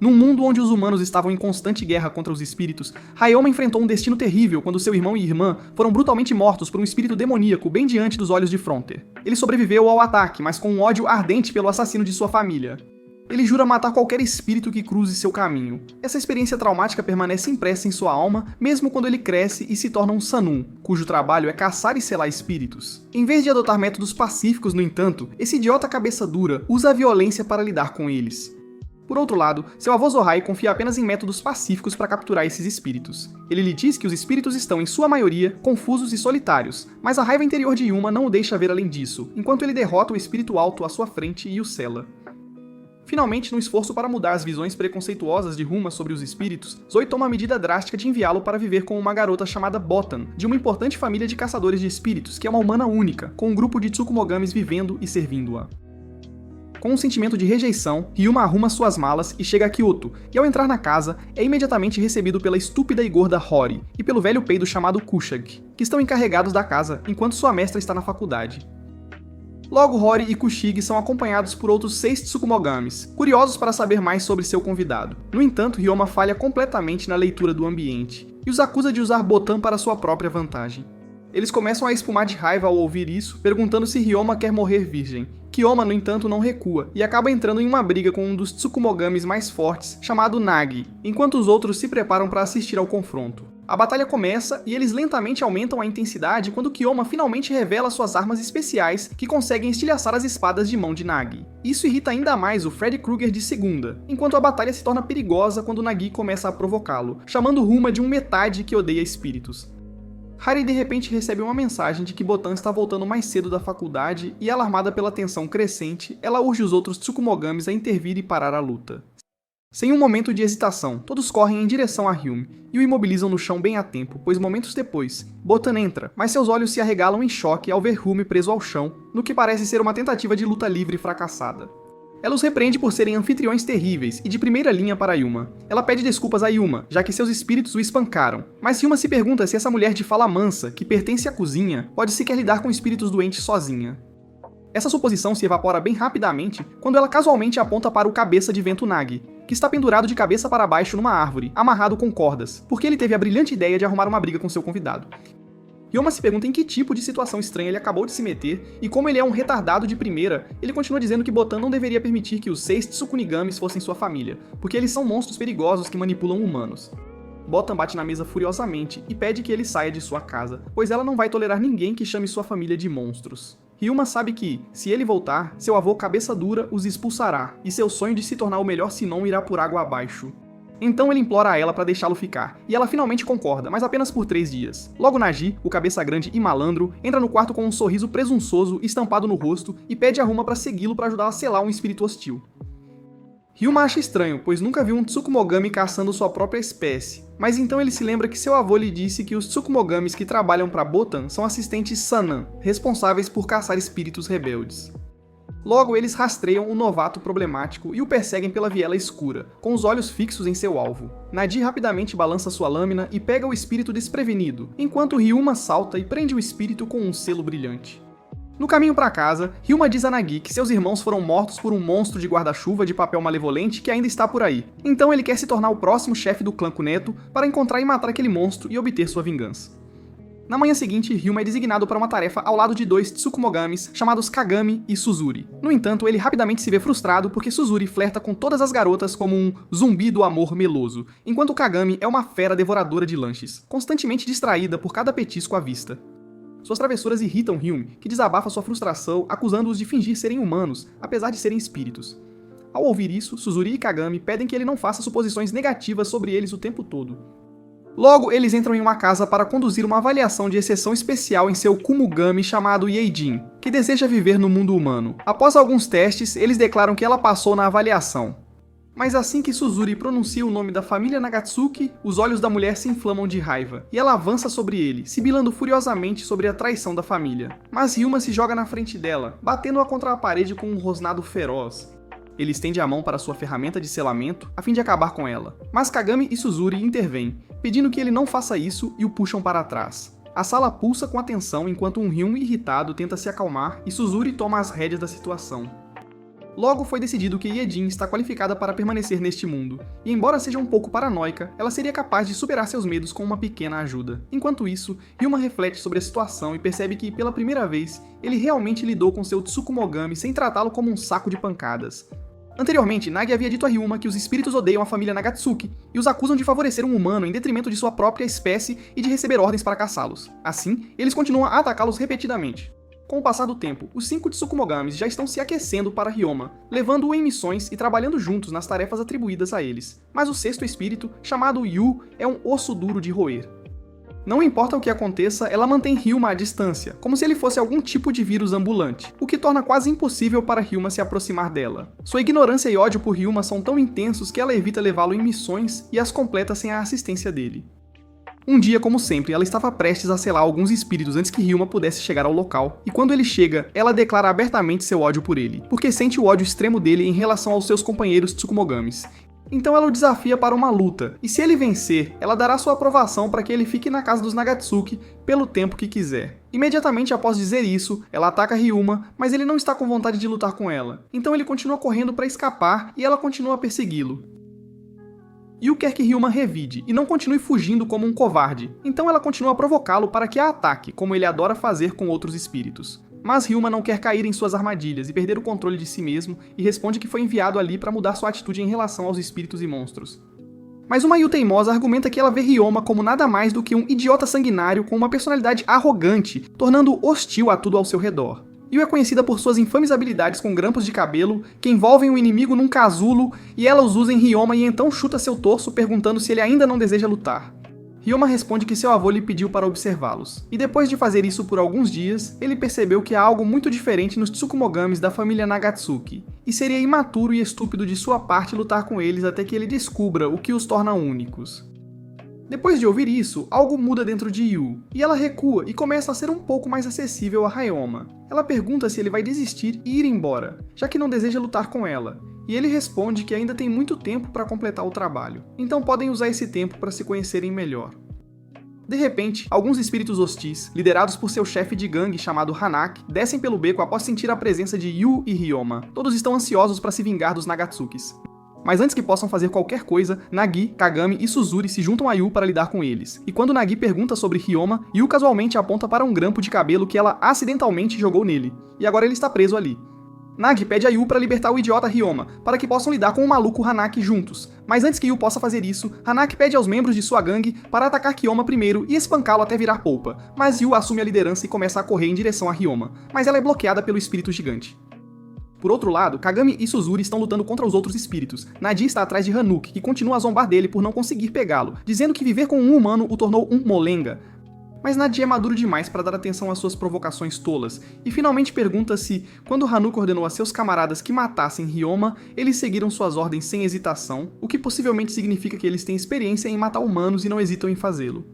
Num mundo onde os humanos estavam em constante guerra contra os espíritos, Ryoma enfrentou um destino terrível quando seu irmão e irmã foram brutalmente mortos por um espírito demoníaco bem diante dos olhos de Fronter. Ele sobreviveu ao ataque, mas com um ódio ardente pelo assassino de sua família. Ele jura matar qualquer espírito que cruze seu caminho. Essa experiência traumática permanece impressa em sua alma, mesmo quando ele cresce e se torna um Sanum, cujo trabalho é caçar e selar espíritos. Em vez de adotar métodos pacíficos, no entanto, esse idiota cabeça dura usa a violência para lidar com eles. Por outro lado, seu avô Zohai confia apenas em métodos pacíficos para capturar esses espíritos. Ele lhe diz que os espíritos estão, em sua maioria, confusos e solitários, mas a raiva interior de Yuma não o deixa ver além disso, enquanto ele derrota o espírito alto à sua frente e o sela. Finalmente, no esforço para mudar as visões preconceituosas de Ruma sobre os espíritos, Zoe toma a medida drástica de enviá-lo para viver com uma garota chamada Botan, de uma importante família de caçadores de espíritos, que é uma humana única, com um grupo de Tsukumogamis vivendo e servindo-a. Com um sentimento de rejeição, Ryuma arruma suas malas e chega a Kyoto, e ao entrar na casa, é imediatamente recebido pela estúpida e gorda Hori, e pelo velho peido chamado Kushag, que estão encarregados da casa, enquanto sua mestra está na faculdade. Logo, Hori e Kushig são acompanhados por outros 6 Tsukumogamis, curiosos para saber mais sobre seu convidado. No entanto, Ryoma falha completamente na leitura do ambiente, e os acusa de usar Botan para sua própria vantagem. Eles começam a espumar de raiva ao ouvir isso, perguntando se Ryoma quer morrer virgem. Kyoma, no entanto, não recua, e acaba entrando em uma briga com um dos Tsukumogamis mais fortes, chamado Nagi, enquanto os outros se preparam para assistir ao confronto. A batalha começa, e eles lentamente aumentam a intensidade quando Kyoma finalmente revela suas armas especiais que conseguem estilhaçar as espadas de mão de Nagi. Isso irrita ainda mais o Freddy Krueger de segunda, enquanto a batalha se torna perigosa quando Nagi começa a provocá-lo, chamando Ruma de um metade que odeia espíritos. Hari de repente recebe uma mensagem de que Botan está voltando mais cedo da faculdade e, alarmada pela tensão crescente, ela urge os outros Tsukumogamis a intervir e parar a luta. Sem um momento de hesitação, todos correm em direção a Hyume e o imobilizam no chão bem a tempo, pois momentos depois, Botan entra, mas seus olhos se arregalam em choque ao ver Hyume preso ao chão, no que parece ser uma tentativa de luta livre fracassada. Ela os repreende por serem anfitriões terríveis e de primeira linha para Yuma. Ela pede desculpas a Yuma, já que seus espíritos o espancaram. Mas Yuma se pergunta se essa mulher de fala mansa, que pertence à cozinha, pode sequer lidar com espíritos doentes sozinha. Essa suposição se evapora bem rapidamente quando ela casualmente aponta para o cabeça de vento Nagi, que está pendurado de cabeça para baixo numa árvore, amarrado com cordas, porque ele teve a brilhante ideia de arrumar uma briga com seu convidado. Ryoma se pergunta em que tipo de situação estranha ele acabou de se meter, e como ele é um retardado de primeira, ele continua dizendo que Botan não deveria permitir que os 6 Tsukunigamis fossem sua família, porque eles são monstros perigosos que manipulam humanos. Botan bate na mesa furiosamente e pede que ele saia de sua casa, pois ela não vai tolerar ninguém que chame sua família de monstros. Ryuma sabe que, se ele voltar, seu avô cabeça dura os expulsará, e seu sonho de se tornar o melhor Sinon irá por água abaixo. Então ele implora a ela para deixá-lo ficar, e ela finalmente concorda, mas apenas por 3 dias. Logo Naji, o cabeça grande e malandro, entra no quarto com um sorriso presunçoso estampado no rosto e pede a Ruma para segui-lo para ajudar a selar um espírito hostil. Ryuma acha estranho, pois nunca viu um Tsukumogami caçando sua própria espécie, mas então ele se lembra que seu avô lhe disse que os Tsukumogamis que trabalham para Botan são assistentes Sanan, responsáveis por caçar espíritos rebeldes. Logo, eles rastreiam o novato problemático e o perseguem pela viela escura, com os olhos fixos em seu alvo. Naji rapidamente balança sua lâmina e pega o espírito desprevenido, enquanto Ryuma salta e prende o espírito com um selo brilhante. No caminho para casa, Ryuma diz a Nagi que seus irmãos foram mortos por um monstro de guarda-chuva de papel malevolente que ainda está por aí. Então ele quer se tornar o próximo chefe do clã Kuneto para encontrar e matar aquele monstro e obter sua vingança. Na manhã seguinte, Ryuma é designado para uma tarefa ao lado de 2 Tsukumogamis chamados Kagami e Suzuri. No entanto, ele rapidamente se vê frustrado porque Suzuri flerta com todas as garotas como um zumbi do amor meloso, enquanto Kagami é uma fera devoradora de lanches, constantemente distraída por cada petisco à vista. Suas travessuras irritam Ryuma, que desabafa sua frustração acusando-os de fingir serem humanos, apesar de serem espíritos. Ao ouvir isso, Suzuri e Kagami pedem que ele não faça suposições negativas sobre eles o tempo todo. Logo, eles entram em uma casa para conduzir uma avaliação de exceção especial em seu Kumugami chamado Yeijin, que deseja viver no mundo humano. Após alguns testes, eles declaram que ela passou na avaliação. Mas assim que Suzuri pronuncia o nome da família Nagatsuki, os olhos da mulher se inflamam de raiva, e ela avança sobre ele, sibilando furiosamente sobre a traição da família. Mas Ryuma se joga na frente dela, batendo-a contra a parede com um rosnado feroz. Ele estende a mão para sua ferramenta de selamento, a fim de acabar com ela. Mas Kagami e Suzuri intervêm, pedindo que ele não faça isso e o puxam para trás. A sala pulsa com atenção enquanto um Ryuma irritado tenta se acalmar e Suzuri toma as rédeas da situação. Logo, foi decidido que Yejin está qualificada para permanecer neste mundo, e embora seja um pouco paranoica, ela seria capaz de superar seus medos com uma pequena ajuda. Enquanto isso, Ryuma reflete sobre a situação e percebe que, pela primeira vez, ele realmente lidou com seu Tsukumogami sem tratá-lo como um saco de pancadas. Anteriormente, Nagi havia dito a Ryuma que os espíritos odeiam a família Nagatsuki e os acusam de favorecer um humano em detrimento de sua própria espécie e de receber ordens para caçá-los. Assim, eles continuam a atacá-los repetidamente. Com o passar do tempo, os 5 Tsukumogamis já estão se aquecendo para Ryoma, levando-o em missões e trabalhando juntos nas tarefas atribuídas a eles. Mas o 6º espírito, chamado Yu, é um osso duro de roer. Não importa o que aconteça, ela mantém Ryuma à distância, como se ele fosse algum tipo de vírus ambulante, o que torna quase impossível para Ryuma se aproximar dela. Sua ignorância e ódio por Ryuma são tão intensos que ela evita levá-lo em missões e as completa sem a assistência dele. Um dia, como sempre, ela estava prestes a selar alguns espíritos antes que Ryuma pudesse chegar ao local, e quando ele chega, ela declara abertamente seu ódio por ele, porque sente o ódio extremo dele em relação aos seus companheiros Tsukumogamis. Então ela o desafia para uma luta, e se ele vencer, ela dará sua aprovação para que ele fique na casa dos Nagatsuki pelo tempo que quiser. Imediatamente após dizer isso, ela ataca Ryuma, mas ele não está com vontade de lutar com ela, então ele continua correndo para escapar e ela continua a persegui-lo. Yu quer que Ryuma revide e não continue fugindo como um covarde, então ela continua a provocá-lo para que a ataque, como ele adora fazer com outros espíritos. Mas Ryuma não quer cair em suas armadilhas e perder o controle de si mesmo e responde que foi enviado ali para mudar sua atitude em relação aos espíritos e monstros. Mas uma Yu teimosa argumenta que ela vê Ryoma como nada mais do que um idiota sanguinário com uma personalidade arrogante, tornando-o hostil a tudo ao seu redor. Yu é conhecida por suas infames habilidades com grampos de cabelo, que envolvem o inimigo num casulo, e ela os usa em Ryoma e então chuta seu torso perguntando se ele ainda não deseja lutar. Ryoma responde que seu avô lhe pediu para observá-los, e depois de fazer isso por alguns dias, ele percebeu que há algo muito diferente nos Tsukumogamis da família Nagatsuki, e seria imaturo e estúpido de sua parte lutar com eles até que ele descubra o que os torna únicos. Depois de ouvir isso, algo muda dentro de Yu, e ela recua e começa a ser um pouco mais acessível a Ryoma. Ela pergunta se ele vai desistir e ir embora, já que não deseja lutar com ela, e ele responde que ainda tem muito tempo para completar o trabalho, então podem usar esse tempo para se conhecerem melhor. De repente, alguns espíritos hostis, liderados por seu chefe de gangue chamado Hanak, descem pelo beco após sentir a presença de Yu e Ryoma. Todos estão ansiosos para se vingar dos Nagatsukis. Mas antes que possam fazer qualquer coisa, Nagi, Kagami e Suzuri se juntam a Yu para lidar com eles. E quando Nagi pergunta sobre Ryoma, Yu casualmente aponta para um grampo de cabelo que ela acidentalmente jogou nele. E agora ele está preso ali. Nagi pede a Yu para libertar o idiota Ryoma, para que possam lidar com o maluco Hanak juntos. Mas antes que Yu possa fazer isso, Hanak pede aos membros de sua gangue para atacar Ryoma primeiro e espancá-lo até virar polpa. Mas Yu assume a liderança e começa a correr em direção a Ryoma, mas ela é bloqueada pelo espírito gigante. Por outro lado, Kagami e Suzuri estão lutando contra os outros espíritos. Nadia está atrás de Hanuk, que continua a zombar dele por não conseguir pegá-lo, dizendo que viver com um humano o tornou um molenga. Mas Nadia é maduro demais para dar atenção às suas provocações tolas, e finalmente pergunta se, quando Hanuk ordenou a seus camaradas que matassem Ryoma, eles seguiram suas ordens sem hesitação, o que possivelmente significa que eles têm experiência em matar humanos e não hesitam em fazê-lo.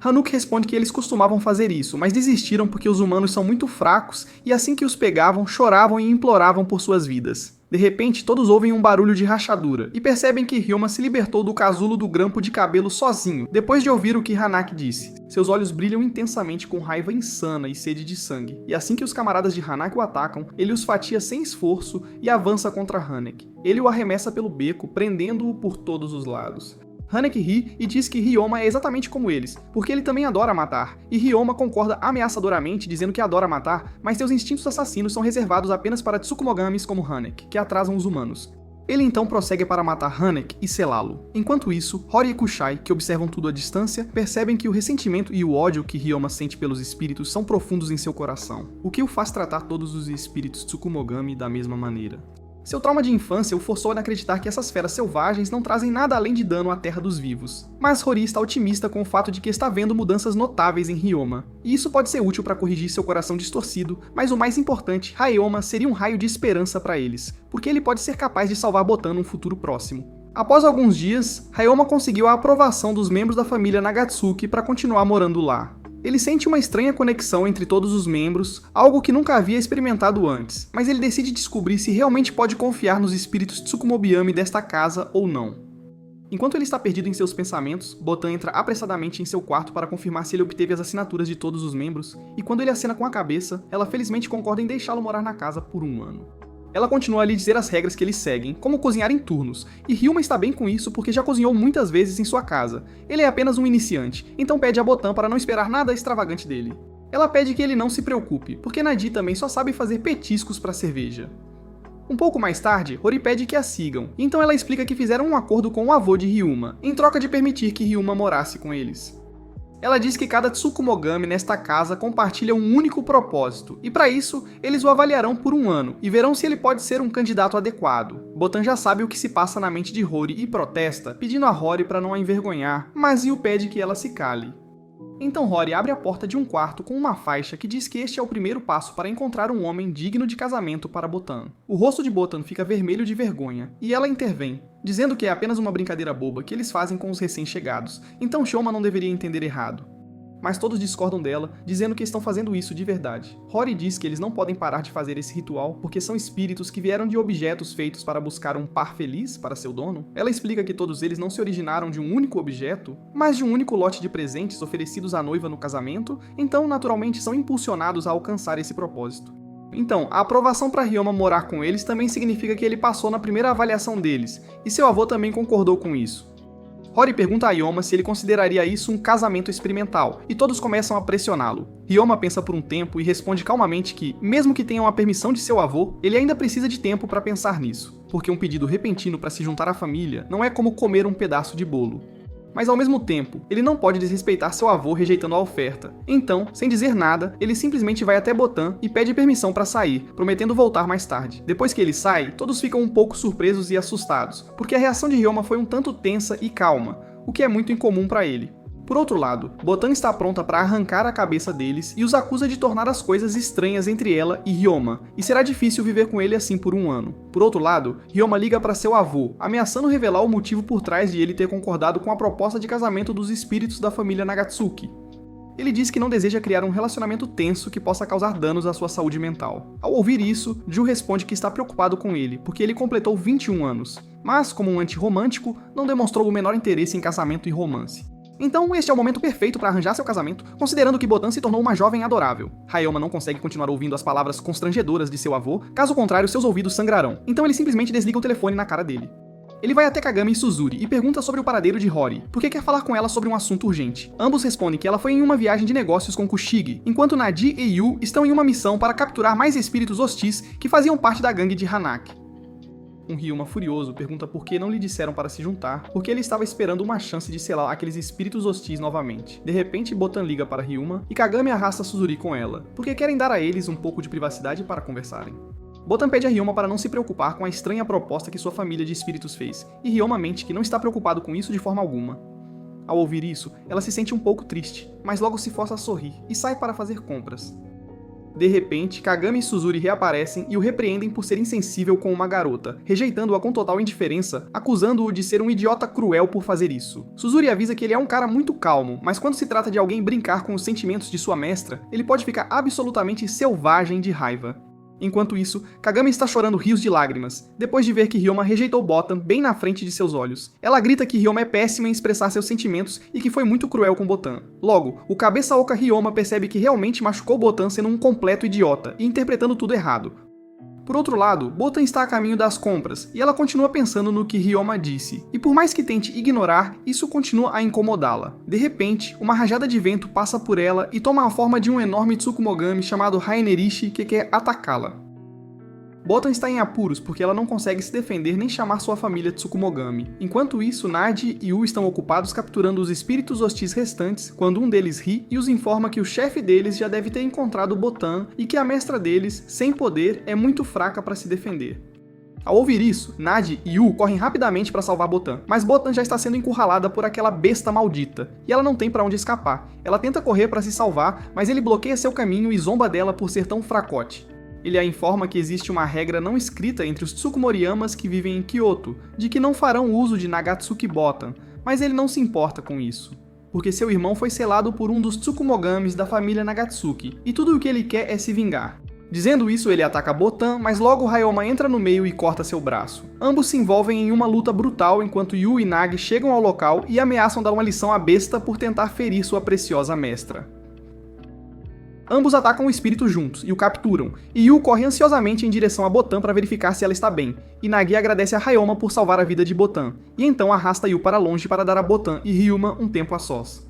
Hanuk responde que eles costumavam fazer isso, mas desistiram porque os humanos são muito fracos e assim que os pegavam, choravam e imploravam por suas vidas. De repente, todos ouvem um barulho de rachadura e percebem que Ryoma se libertou do casulo do grampo de cabelo sozinho, depois de ouvir o que Hanak disse. Seus olhos brilham intensamente com raiva insana e sede de sangue, e assim que os camaradas de Hanak o atacam, ele os fatia sem esforço e avança contra Hanek. Ele o arremessa pelo beco, prendendo-o por todos os lados. Hanek ri e diz que Ryoma é exatamente como eles, porque ele também adora matar, e Ryoma concorda ameaçadoramente dizendo que adora matar, mas seus instintos assassinos são reservados apenas para Tsukumogamis como Hanek, que atrasam os humanos. Ele então prossegue para matar Hanek e selá-lo. Enquanto isso, Hori e Kushai, que observam tudo à distância, percebem que o ressentimento e o ódio que Ryoma sente pelos espíritos são profundos em seu coração, o que o faz tratar todos os espíritos Tsukumogami da mesma maneira. Seu trauma de infância o forçou a acreditar que essas feras selvagens não trazem nada além de dano à terra dos vivos. Mas Hori está otimista com o fato de que está vendo mudanças notáveis em Ryoma. E isso pode ser útil para corrigir seu coração distorcido, mas o mais importante, Ryoma seria um raio de esperança para eles, porque ele pode ser capaz de salvar Botan num futuro próximo. Após alguns dias, Ryoma conseguiu a aprovação dos membros da família Nagatsuki para continuar morando lá. Ele sente uma estranha conexão entre todos os membros, algo que nunca havia experimentado antes, mas ele decide descobrir se realmente pode confiar nos espíritos Tsukumobiami desta casa ou não. Enquanto ele está perdido em seus pensamentos, Botan entra apressadamente em seu quarto para confirmar se ele obteve as assinaturas de todos os membros, e quando ele acena com a cabeça, ela felizmente concorda em deixá-lo morar na casa por um ano. Ela continua a lhe dizer as regras que eles seguem, como cozinhar em turnos, e Ryuma está bem com isso porque já cozinhou muitas vezes em sua casa. Ele é apenas um iniciante, então pede a Botan para não esperar nada extravagante dele. Ela pede que ele não se preocupe, porque Nadi também só sabe fazer petiscos para cerveja. Um pouco mais tarde, Hori pede que a sigam, então ela explica que fizeram um acordo com o avô de Ryuma, em troca de permitir que Ryuma morasse com eles. Ela diz que cada Tsukumogami nesta casa compartilha um único propósito, e para isso, eles o avaliarão por um ano, e verão se ele pode ser um candidato adequado. Botan já sabe o que se passa na mente de Hori e protesta, pedindo a Hori para não a envergonhar, mas Yu pede que ela se cale. Então Hori abre a porta de um quarto com uma faixa que diz que este é o primeiro passo para encontrar um homem digno de casamento para Botan. O rosto de Botan fica vermelho de vergonha, e ela intervém, dizendo que é apenas uma brincadeira boba que eles fazem com os recém-chegados, então Shoma não deveria entender errado. Mas todos discordam dela, dizendo que estão fazendo isso de verdade. Hori diz que eles não podem parar de fazer esse ritual porque são espíritos que vieram de objetos feitos para buscar um par feliz para seu dono. Ela explica que todos eles não se originaram de um único objeto, mas de um único lote de presentes oferecidos à noiva no casamento, então naturalmente são impulsionados a alcançar esse propósito. Então, a aprovação para Ryoma morar com eles também significa que ele passou na primeira avaliação deles, e seu avô também concordou com isso. Hori pergunta a Ryoma se ele consideraria isso um casamento experimental, e todos começam a pressioná-lo. Ryoma pensa por um tempo e responde calmamente que, mesmo que tenham a permissão de seu avô, ele ainda precisa de tempo para pensar nisso, porque um pedido repentino para se juntar à família não é como comer um pedaço de bolo. Mas ao mesmo tempo, ele não pode desrespeitar seu avô rejeitando a oferta. Então, sem dizer nada, ele simplesmente vai até Botan e pede permissão para sair, prometendo voltar mais tarde. Depois que ele sai, todos ficam um pouco surpresos e assustados, porque a reação de Ryoma foi um tanto tensa e calma, o que é muito incomum para ele. Por outro lado, Botan está pronta para arrancar a cabeça deles e os acusa de tornar as coisas estranhas entre ela e Ryoma, e será difícil viver com ele assim por um ano. Por outro lado, Ryoma liga para seu avô, ameaçando revelar o motivo por trás de ele ter concordado com a proposta de casamento dos espíritos da família Nagatsuki. Ele diz que não deseja criar um relacionamento tenso que possa causar danos à sua saúde mental. Ao ouvir isso, Ju responde que está preocupado com ele, porque ele completou 21 anos, mas, como um anti-romântico, não demonstrou o menor interesse em casamento e romance. Então este é o momento perfeito para arranjar seu casamento, considerando que Botan se tornou uma jovem adorável. Ryoma não consegue continuar ouvindo as palavras constrangedoras de seu avô, caso contrário seus ouvidos sangrarão, então ele simplesmente desliga o telefone na cara dele. Ele vai até Kagami e Suzuri e pergunta sobre o paradeiro de Hori, porque quer falar com ela sobre um assunto urgente. Ambos respondem que ela foi em uma viagem de negócios com Kushigi, enquanto Nadi e Yu estão em uma missão para capturar mais espíritos hostis que faziam parte da gangue de Hanaki. Ryuma furioso pergunta por que não lhe disseram para se juntar, porque ele estava esperando uma chance de selar aqueles espíritos hostis novamente. De repente, Botan liga para Ryuma e Kagami arrasta Suzuri com ela, porque querem dar a eles um pouco de privacidade para conversarem. Botan pede a Ryuma para não se preocupar com a estranha proposta que sua família de espíritos fez, e Ryuma mente que não está preocupado com isso de forma alguma. Ao ouvir isso, ela se sente um pouco triste, mas logo se força a sorrir e sai para fazer compras. De repente, Kagami e Suzuri reaparecem e o repreendem por ser insensível com uma garota, rejeitando-a com total indiferença, acusando-o de ser um idiota cruel por fazer isso. Suzuri avisa que ele é um cara muito calmo, mas quando se trata de alguém brincar com os sentimentos de sua mestra, ele pode ficar absolutamente selvagem de raiva. Enquanto isso, Kagami está chorando rios de lágrimas, depois de ver que Ryoma rejeitou Botan bem na frente de seus olhos. Ela grita que Ryoma é péssima em expressar seus sentimentos e que foi muito cruel com Botan. Logo, o cabeça oca Ryoma percebe que realmente machucou Botan sendo um completo idiota e interpretando tudo errado. Por outro lado, Botan está a caminho das compras, e ela continua pensando no que Ryoma disse, e por mais que tente ignorar, isso continua a incomodá-la. De repente, uma rajada de vento passa por ela e toma a forma de um enorme Tsukumogami chamado Hainerishi que quer atacá-la. Botan está em apuros porque ela não consegue se defender nem chamar sua família Tsukumogami. Enquanto isso, Nadi e Yu estão ocupados capturando os espíritos hostis restantes, quando um deles ri e os informa que o chefe deles já deve ter encontrado Botan e que a mestra deles, sem poder, é muito fraca para se defender. Ao ouvir isso, Nadi e Yu correm rapidamente para salvar Botan, mas Botan já está sendo encurralada por aquela besta maldita, e ela não tem para onde escapar. Ela tenta correr para se salvar, mas ele bloqueia seu caminho e zomba dela por ser tão fracote. Ele a informa que existe uma regra não escrita entre os Tsukumoriyamas que vivem em Kyoto, de que não farão uso de Nagatsuki Botan, mas ele não se importa com isso, porque seu irmão foi selado por um dos Tsukumogamis da família Nagatsuki, e tudo o que ele quer é se vingar. Dizendo isso, ele ataca Botan, mas logo Ryoma entra no meio e corta seu braço. Ambos se envolvem em uma luta brutal enquanto Yu e Nagi chegam ao local e ameaçam dar uma lição à besta por tentar ferir sua preciosa mestra. Ambos atacam o espírito juntos e o capturam, e Yu corre ansiosamente em direção a Botan para verificar se ela está bem, e Nagi agradece a Ryoma por salvar a vida de Botan, e então arrasta Yu para longe para dar a Botan e Ryuma um tempo a sós.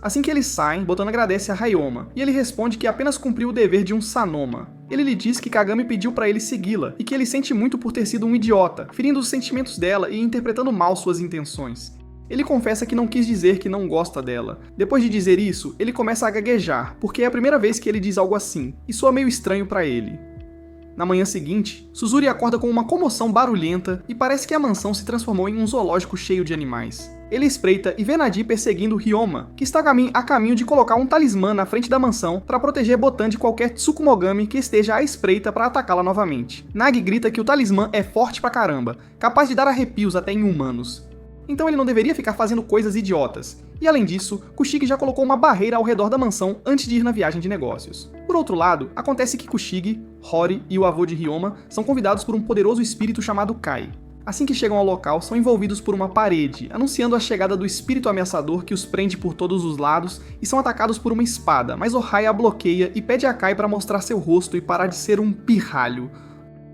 Assim que eles saem, Botan agradece a Ryoma, e ele responde que apenas cumpriu o dever de um Sanoma. Ele lhe diz que Kagami pediu para ele segui-la, e que ele sente muito por ter sido um idiota, ferindo os sentimentos dela e interpretando mal suas intenções. Ele confessa que não quis dizer que não gosta dela. Depois de dizer isso, ele começa a gaguejar, porque é a primeira vez que ele diz algo assim, e soa meio estranho para ele. Na manhã seguinte, Suzuri acorda com uma comoção barulhenta e parece que a mansão se transformou em um zoológico cheio de animais. Ele espreita e vê Nadi perseguindo Ryoma, que está a caminho de colocar um talismã na frente da mansão para proteger Botan de qualquer Tsukumogami que esteja à espreita para atacá-la novamente. Nagi grita que o talismã é forte pra caramba, capaz de dar arrepios até em humanos. Então ele não deveria ficar fazendo coisas idiotas. E além disso, Kushigi já colocou uma barreira ao redor da mansão antes de ir na viagem de negócios. Por outro lado, acontece que Kushigi, Hori e o avô de Ryoma são convidados por um poderoso espírito chamado Kai. Assim que chegam ao local, são envolvidos por uma parede, anunciando a chegada do espírito ameaçador que os prende por todos os lados e são atacados por uma espada, mas Ohaya a bloqueia e pede a Kai para mostrar seu rosto e parar de ser um pirralho.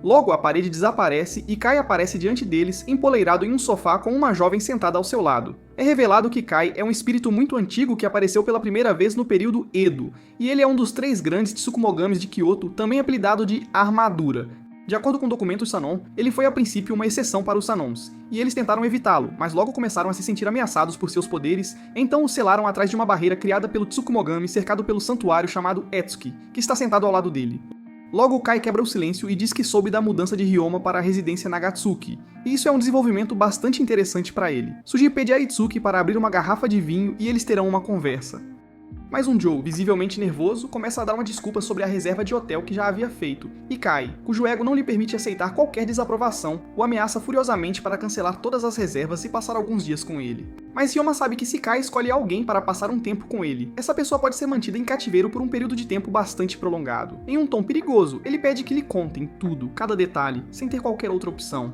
Logo, a parede desaparece e Kai aparece diante deles, empoleirado em um sofá com uma jovem sentada ao seu lado. É revelado que Kai é um espírito muito antigo que apareceu pela primeira vez no período Edo, e ele é um dos 3 grandes Tsukumogamis de Kyoto, também apelidado de Armadura. De acordo com documentos Sanon, ele foi a princípio uma exceção para os Sanons, e eles tentaram evitá-lo, mas logo começaram a se sentir ameaçados por seus poderes, então o selaram atrás de uma barreira criada pelo Tsukumogami cercado pelo santuário chamado Etsuki, que está sentado ao lado dele. Logo, Kai quebra o silêncio e diz que soube da mudança de Ryoma para a residência Nagatsuki, e isso é um desenvolvimento bastante interessante para ele. Suji pede a Itsuki para abrir uma garrafa de vinho e eles terão uma conversa. Mas um Joe, visivelmente nervoso, começa a dar uma desculpa sobre a reserva de hotel que já havia feito, e Kai, cujo ego não lhe permite aceitar qualquer desaprovação, o ameaça furiosamente para cancelar todas as reservas e passar alguns dias com ele. Mas Ryoma sabe que se Kai escolhe alguém para passar um tempo com ele, essa pessoa pode ser mantida em cativeiro por um período de tempo bastante prolongado. Em um tom perigoso, ele pede que lhe contem tudo, cada detalhe, sem ter qualquer outra opção.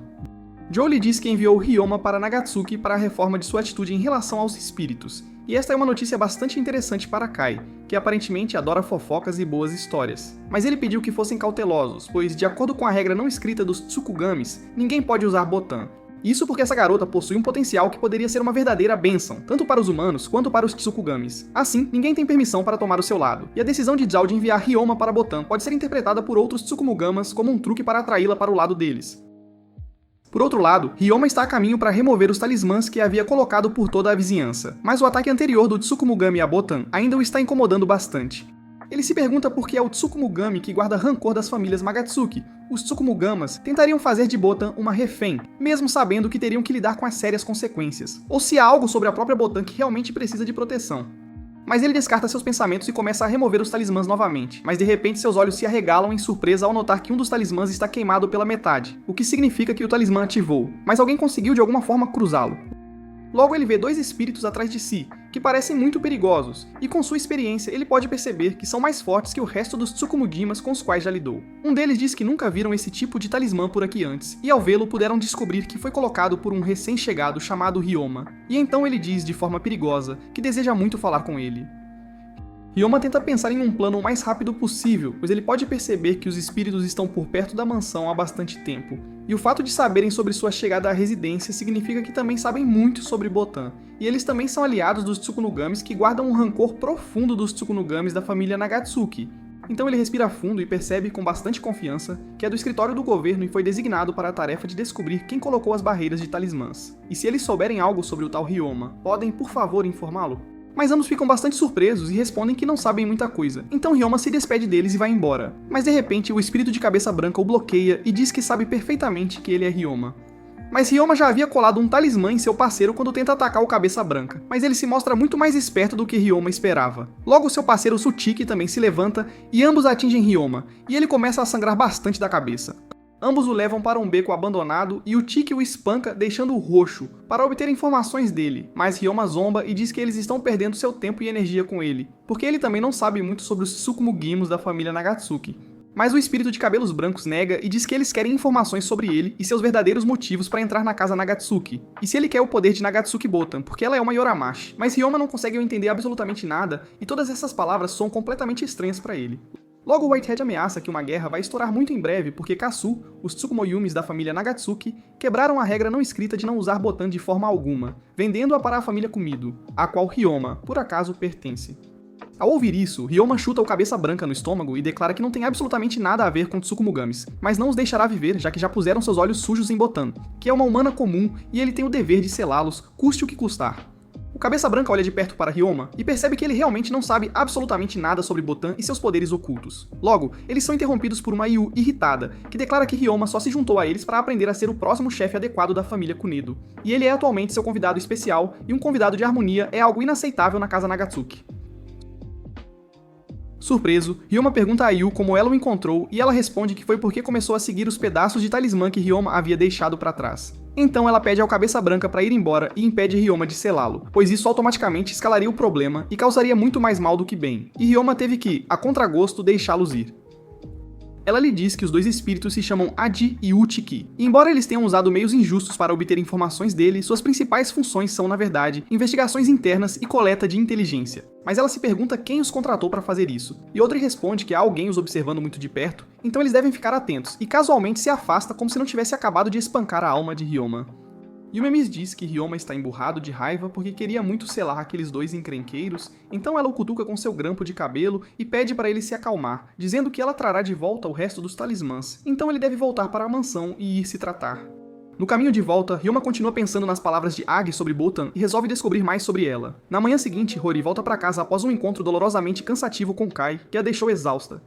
Joe lhe diz que enviou Ryoma para Nagatsuki para a reforma de sua atitude em relação aos espíritos, e esta é uma notícia bastante interessante para Kai, que aparentemente adora fofocas e boas histórias. Mas ele pediu que fossem cautelosos, pois, de acordo com a regra não escrita dos Tsukugamis, ninguém pode usar Botan. Isso porque essa garota possui um potencial que poderia ser uma verdadeira bênção, tanto para os humanos quanto para os Tsukugamis. Assim, ninguém tem permissão para tomar o seu lado, e a decisão de Zhao de enviar Ryoma para Botan pode ser interpretada por outros Tsukumogamas como um truque para atraí-la para o lado deles. Por outro lado, Ryoma está a caminho para remover os talismãs que havia colocado por toda a vizinhança, mas o ataque anterior do Tsukumogami a Botan ainda o está incomodando bastante. Ele se pergunta por que é o Tsukumogami que guarda rancor das famílias Magatsuki. Os Tsukumogamas tentariam fazer de Botan uma refém, mesmo sabendo que teriam que lidar com as sérias consequências, ou se há algo sobre a própria Botan que realmente precisa de proteção. Mas ele descarta seus pensamentos e começa a remover os talismãs novamente, mas de repente seus olhos se arregalam em surpresa ao notar que um dos talismãs está queimado pela metade, o que significa que o talismã ativou, mas alguém conseguiu de alguma forma cruzá-lo. Logo ele vê 2 espíritos atrás de si, que parecem muito perigosos, e com sua experiência ele pode perceber que são mais fortes que o resto dos Tsukumugimas com os quais já lidou. Um deles diz que nunca viram esse tipo de talismã por aqui antes, e ao vê-lo puderam descobrir que foi colocado por um recém-chegado chamado Ryoma, e então ele diz de forma perigosa que deseja muito falar com ele. Ryoma tenta pensar em um plano o mais rápido possível, pois ele pode perceber que os espíritos estão por perto da mansão há bastante tempo, e o fato de saberem sobre sua chegada à residência significa que também sabem muito sobre Botan, e eles também são aliados dos Tsukunogamis que guardam um rancor profundo dos Tsukunogamis da família Nagatsuki. Então ele respira fundo e percebe com bastante confiança que é do escritório do governo e foi designado para a tarefa de descobrir quem colocou as barreiras de talismãs. E se eles souberem algo sobre o tal Ryoma, podem, por favor, informá-lo? Mas ambos ficam bastante surpresos e respondem que não sabem muita coisa, então Ryoma se despede deles e vai embora. Mas de repente, o espírito de cabeça branca o bloqueia e diz que sabe perfeitamente que ele é Ryoma. Mas Ryoma já havia colado um talismã em seu parceiro quando tenta atacar o cabeça branca, mas ele se mostra muito mais esperto do que Ryoma esperava. Logo seu parceiro Sutiki também se levanta e ambos atingem Ryoma, e ele começa a sangrar bastante da cabeça. Ambos o levam para um beco abandonado e o Tiki o espanca deixando-o roxo, para obter informações dele, mas Ryoma zomba e diz que eles estão perdendo seu tempo e energia com ele, porque ele também não sabe muito sobre os Tsukumogimos da família Nagatsuki. Mas o espírito de cabelos brancos nega e diz que eles querem informações sobre ele e seus verdadeiros motivos para entrar na casa Nagatsuki, e se ele quer o poder de Nagatsuki Botan, porque ela é uma Yoramashi. Mas Ryoma não consegue entender absolutamente nada, e todas essas palavras soam completamente estranhas para ele. Logo, Whitehead ameaça que uma guerra vai estourar muito em breve porque Kasu, os Tsukumoyumis da família Nagatsuki, quebraram a regra não escrita de não usar Botan de forma alguma, vendendo-a para a família Kumido, a qual Ryoma, por acaso, pertence. Ao ouvir isso, Ryoma chuta o Cabeça Branca no estômago e declara que não tem absolutamente nada a ver com Tsukumogamis, mas não os deixará viver já que já puseram seus olhos sujos em Botan, que é uma humana comum e ele tem o dever de selá-los, custe o que custar. O Cabeça Branca olha de perto para Ryoma e percebe que ele realmente não sabe absolutamente nada sobre Botan e seus poderes ocultos. Logo, eles são interrompidos por uma Yu irritada, que declara que Ryoma só se juntou a eles para aprender a ser o próximo chefe adequado da família Kunedo, e ele é atualmente seu convidado especial, e um convidado de harmonia é algo inaceitável na casa Nagatsuki. Surpreso, Ryoma pergunta a Yu como ela o encontrou e ela responde que foi porque começou a seguir os pedaços de talismã que Ryoma havia deixado para trás. Então ela pede ao Cabeça Branca para ir embora e impede Ryoma de selá-lo, pois isso automaticamente escalaria o problema e causaria muito mais mal do que bem, e Ryoma teve que, a contragosto, deixá-los ir. Ela lhe diz que os dois espíritos se chamam Adi e Uchiki, e embora eles tenham usado meios injustos para obter informações dele, suas principais funções são, na verdade, investigações internas e coleta de inteligência. Mas ela se pergunta quem os contratou para fazer isso, e Audrey responde que há alguém os observando muito de perto, então eles devem ficar atentos, e casualmente se afasta como se não tivesse acabado de espancar a alma de Ryoma. Yumemis diz que Ryoma está emburrado de raiva porque queria muito selar aqueles dois encrenqueiros, então ela o cutuca com seu grampo de cabelo e pede para ele se acalmar, dizendo que ela trará de volta o resto dos talismãs, então ele deve voltar para a mansão e ir se tratar. No caminho de volta, Ryoma continua pensando nas palavras de Agi sobre Botan e resolve descobrir mais sobre ela. Na manhã seguinte, Rory volta para casa após um encontro dolorosamente cansativo com Kai, que a deixou exausta.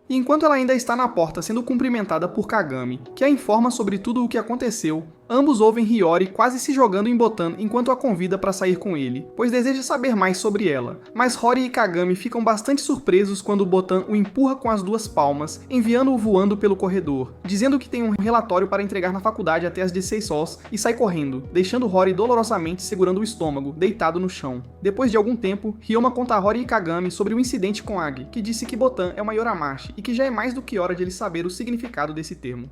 E enquanto ela ainda está na porta sendo cumprimentada por Kagami, que a informa sobre tudo o que aconteceu, ambos ouvem Hiyori quase se jogando em Botan enquanto a convida para sair com ele, pois deseja saber mais sobre ela. Mas Rory e Kagami ficam bastante surpresos quando Botan o empurra com as duas palmas, enviando-o voando pelo corredor, dizendo que tem um relatório para entregar na faculdade até as 16 horas e sai correndo, deixando Rory dolorosamente segurando o estômago, deitado no chão. Depois de algum tempo, Ryoma conta a Rory e Kagami sobre o incidente com Agi, que disse que Botan é uma Yoramashi e que já é mais do que hora de ele saber o significado desse termo.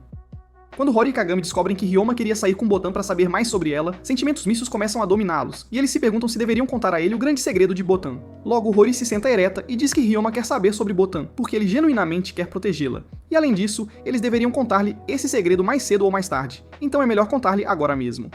Quando Rory e Kagami descobrem que Ryoma queria sair com Botan para saber mais sobre ela, sentimentos mistos começam a dominá-los, e eles se perguntam se deveriam contar a ele o grande segredo de Botan. Logo, Rory se senta ereta e diz que Ryoma quer saber sobre Botan, porque ele genuinamente quer protegê-la. E além disso, eles deveriam contar-lhe esse segredo mais cedo ou mais tarde, então é melhor contar-lhe agora mesmo.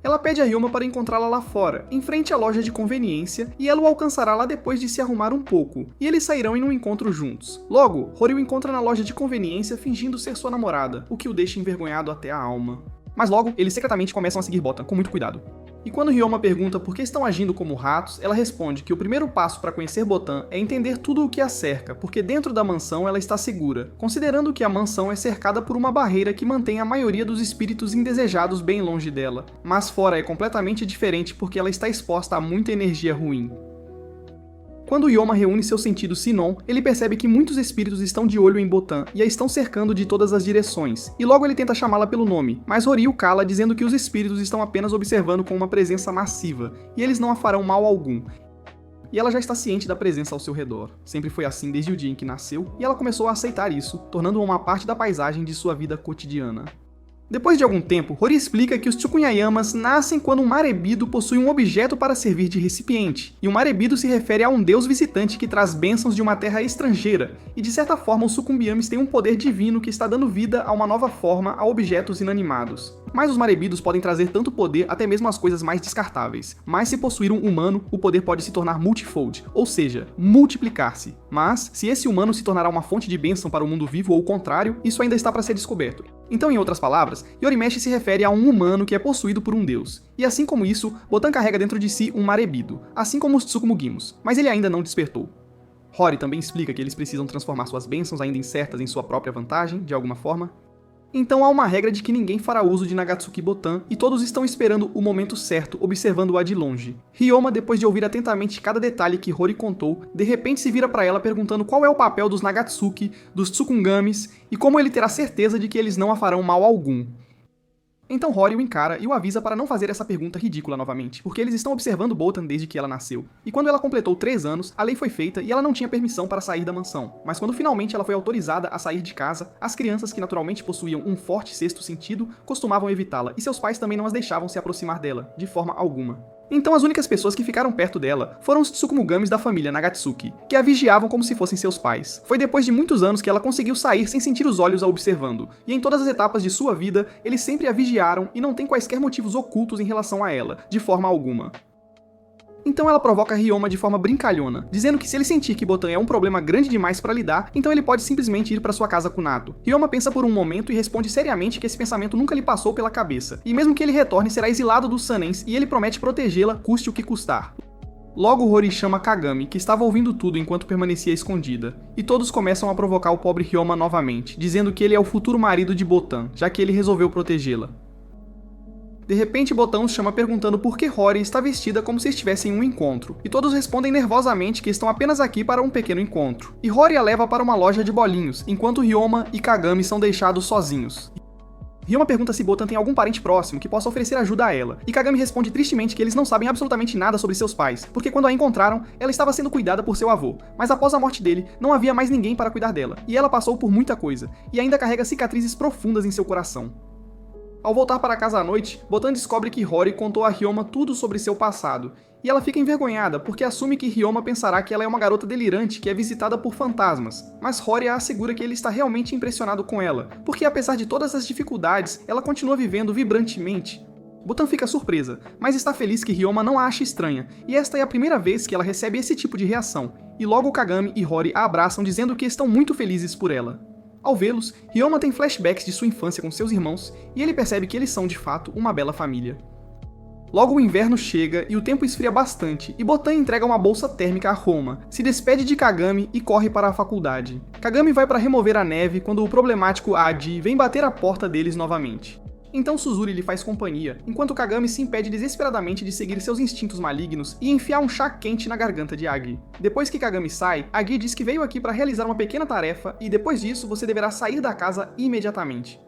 Ela pede a Ryoma para encontrá-la lá fora, em frente à loja de conveniência, e ela o alcançará lá depois de se arrumar um pouco, e eles sairão em um encontro juntos. Logo, Rory o encontra na loja de conveniência fingindo ser sua namorada, o que o deixa envergonhado até a alma. Mas logo, eles secretamente começam a seguir Botan, com muito cuidado. E quando Ryoma pergunta por que estão agindo como ratos, ela responde que o primeiro passo para conhecer Botan é entender tudo o que a cerca, porque dentro da mansão ela está segura, considerando que a mansão é cercada por uma barreira que mantém a maioria dos espíritos indesejados bem longe dela, mas fora é completamente diferente porque ela está exposta a muita energia ruim. Quando Ryoma reúne seus sentidos Sinon, ele percebe que muitos espíritos estão de olho em Botan e a estão cercando de todas as direções, e logo ele tenta chamá-la pelo nome, mas Rory o cala dizendo que os espíritos estão apenas observando com uma presença massiva, e eles não a farão mal algum. E ela já está ciente da presença ao seu redor. Sempre foi assim desde o dia em que nasceu, e ela começou a aceitar isso, tornando-o uma parte da paisagem de sua vida cotidiana. Depois de algum tempo, Rory explica que os Tsukunyayamas nascem quando um marebido possui um objeto para servir de recipiente, e o marebido se refere a um deus visitante que traz bênçãos de uma terra estrangeira, e de certa forma os Sucumbiames têm um poder divino que está dando vida a uma nova forma a objetos inanimados. Mas os marebidos podem trazer tanto poder até mesmo às coisas mais descartáveis, mas se possuir um humano, o poder pode se tornar multifold, ou seja, multiplicar-se. Mas, se esse humano se tornará uma fonte de bênção para o mundo vivo ou o contrário, isso ainda está para ser descoberto. Então, em outras palavras, Yorimeshi se refere a um humano que é possuído por um deus. E assim como isso, Botan carrega dentro de si um marebido, assim como os Tsukumugimos, mas ele ainda não despertou. Rory também explica que eles precisam transformar suas bênçãos ainda incertas em sua própria vantagem, de alguma forma. Então há uma regra de que ninguém fará uso de Nagatsuki Botan e todos estão esperando o momento certo, observando-a de longe. Ryoma, depois de ouvir atentamente cada detalhe que Rory contou, de repente se vira para ela perguntando qual é o papel dos Nagatsuki, dos Tsukungamis e como ele terá certeza de que eles não a farão mal algum. Então Rory o encara e o avisa para não fazer essa pergunta ridícula novamente, porque eles estão observando Botan desde que ela nasceu. E quando ela completou 3 anos, a lei foi feita e ela não tinha permissão para sair da mansão. Mas quando finalmente ela foi autorizada a sair de casa, as crianças que naturalmente possuíam um forte sexto sentido costumavam evitá-la, e seus pais também não as deixavam se aproximar dela, de forma alguma. Então as únicas pessoas que ficaram perto dela foram os Tsukumogamis da família Nagatsuki, que a vigiavam como se fossem seus pais. Foi depois de muitos anos que ela conseguiu sair sem sentir os olhos a observando, e em todas as etapas de sua vida, eles sempre a vigiaram e não tem quaisquer motivos ocultos em relação a ela, de forma alguma. Então ela provoca Ryoma de forma brincalhona, dizendo que se ele sentir que Botan é um problema grande demais para lidar, então ele pode simplesmente ir para sua casa Kunato. Ryoma pensa por um momento e responde seriamente que esse pensamento nunca lhe passou pela cabeça, e mesmo que ele retorne será exilado dos Sanens e ele promete protegê-la custe o que custar. Logo Rory chama Kagami, que estava ouvindo tudo enquanto permanecia escondida, e todos começam a provocar o pobre Ryoma novamente, dizendo que ele é o futuro marido de Botan, já que ele resolveu protegê-la. De repente, Botan os chama perguntando por que Rory está vestida como se estivesse em um encontro, e todos respondem nervosamente que estão apenas aqui para um pequeno encontro. E Rory a leva para uma loja de bolinhos, enquanto Ryoma e Kagami são deixados sozinhos. Ryoma pergunta se Botan tem algum parente próximo que possa oferecer ajuda a ela, e Kagami responde tristemente que eles não sabem absolutamente nada sobre seus pais, porque quando a encontraram, ela estava sendo cuidada por seu avô, mas após a morte dele, não havia mais ninguém para cuidar dela, e ela passou por muita coisa, e ainda carrega cicatrizes profundas em seu coração. Ao voltar para casa à noite, Botan descobre que Rory contou a Ryoma tudo sobre seu passado, e ela fica envergonhada porque assume que Ryoma pensará que ela é uma garota delirante que é visitada por fantasmas, mas Rory a assegura que ele está realmente impressionado com ela, porque apesar de todas as dificuldades, ela continua vivendo vibrantemente. Botan fica surpresa, mas está feliz que Ryoma não a acha estranha, e esta é a primeira vez que ela recebe esse tipo de reação, e logo Kagami e Rory a abraçam dizendo que estão muito felizes por ela. Ao vê-los, Ryoma tem flashbacks de sua infância com seus irmãos e ele percebe que eles são, de fato, uma bela família. Logo o inverno chega e o tempo esfria bastante, e Botan entrega uma bolsa térmica a Roma, se despede de Kagami e corre para a faculdade. Kagami vai para remover a neve quando o problemático Adi vem bater a porta deles novamente. Então Suzuri lhe faz companhia, enquanto Kagami se impede desesperadamente de seguir seus instintos malignos e enfiar um chá quente na garganta de Agi. Depois que Kagami sai, Agi diz que veio aqui para realizar uma pequena tarefa e depois disso você deverá sair da casa imediatamente.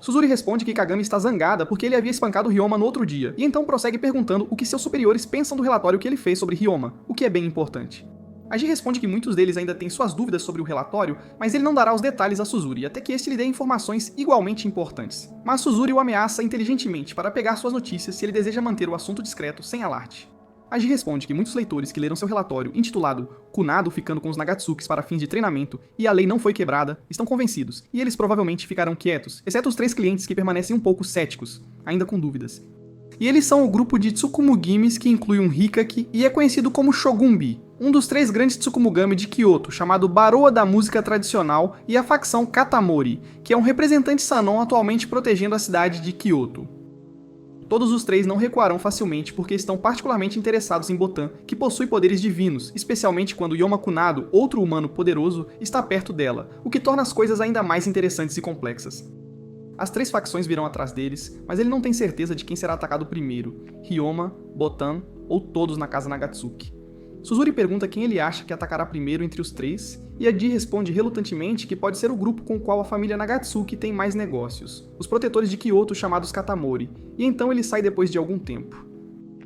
Suzuri responde que Kagami está zangada porque ele havia espancado Ryoma no outro dia, e então prossegue perguntando o que seus superiores pensam do relatório que ele fez sobre Ryoma, o que é bem importante. Agi responde que muitos deles ainda têm suas dúvidas sobre o relatório, mas ele não dará os detalhes a Suzuri, até que este lhe dê informações igualmente importantes. Mas Suzuri o ameaça inteligentemente para pegar suas notícias se ele deseja manter o assunto discreto sem alarde. Agi responde que muitos leitores que leram seu relatório intitulado Kunado ficando com os Nagatsukis para fins de treinamento e a lei não foi quebrada, estão convencidos, e eles provavelmente ficarão quietos, exceto os 3 clientes que permanecem um pouco céticos, ainda com dúvidas. E eles são o grupo de Tsukumogimis que inclui um Hikaki e é conhecido como Shogunbi, um dos 3 grandes Tsukumogami de Kyoto, chamado Baroa da música tradicional, e a facção Katamori, que é um representante Sanon atualmente protegendo a cidade de Kyoto. Todos os 3 não recuarão facilmente porque estão particularmente interessados em Botan, que possui poderes divinos, especialmente quando Ryoma Kunado, outro humano poderoso, está perto dela, o que torna as coisas ainda mais interessantes e complexas. As 3 facções virão atrás deles, mas ele não tem certeza de quem será atacado primeiro, Ryoma, Botan ou todos na casa Nagatsuki. Suzuri pergunta quem ele acha que atacará primeiro entre os 3, e Adi responde relutantemente que pode ser o grupo com o qual a família Nagatsuki tem mais negócios, os protetores de Kyoto chamados Katamori, e então ele sai depois de algum tempo.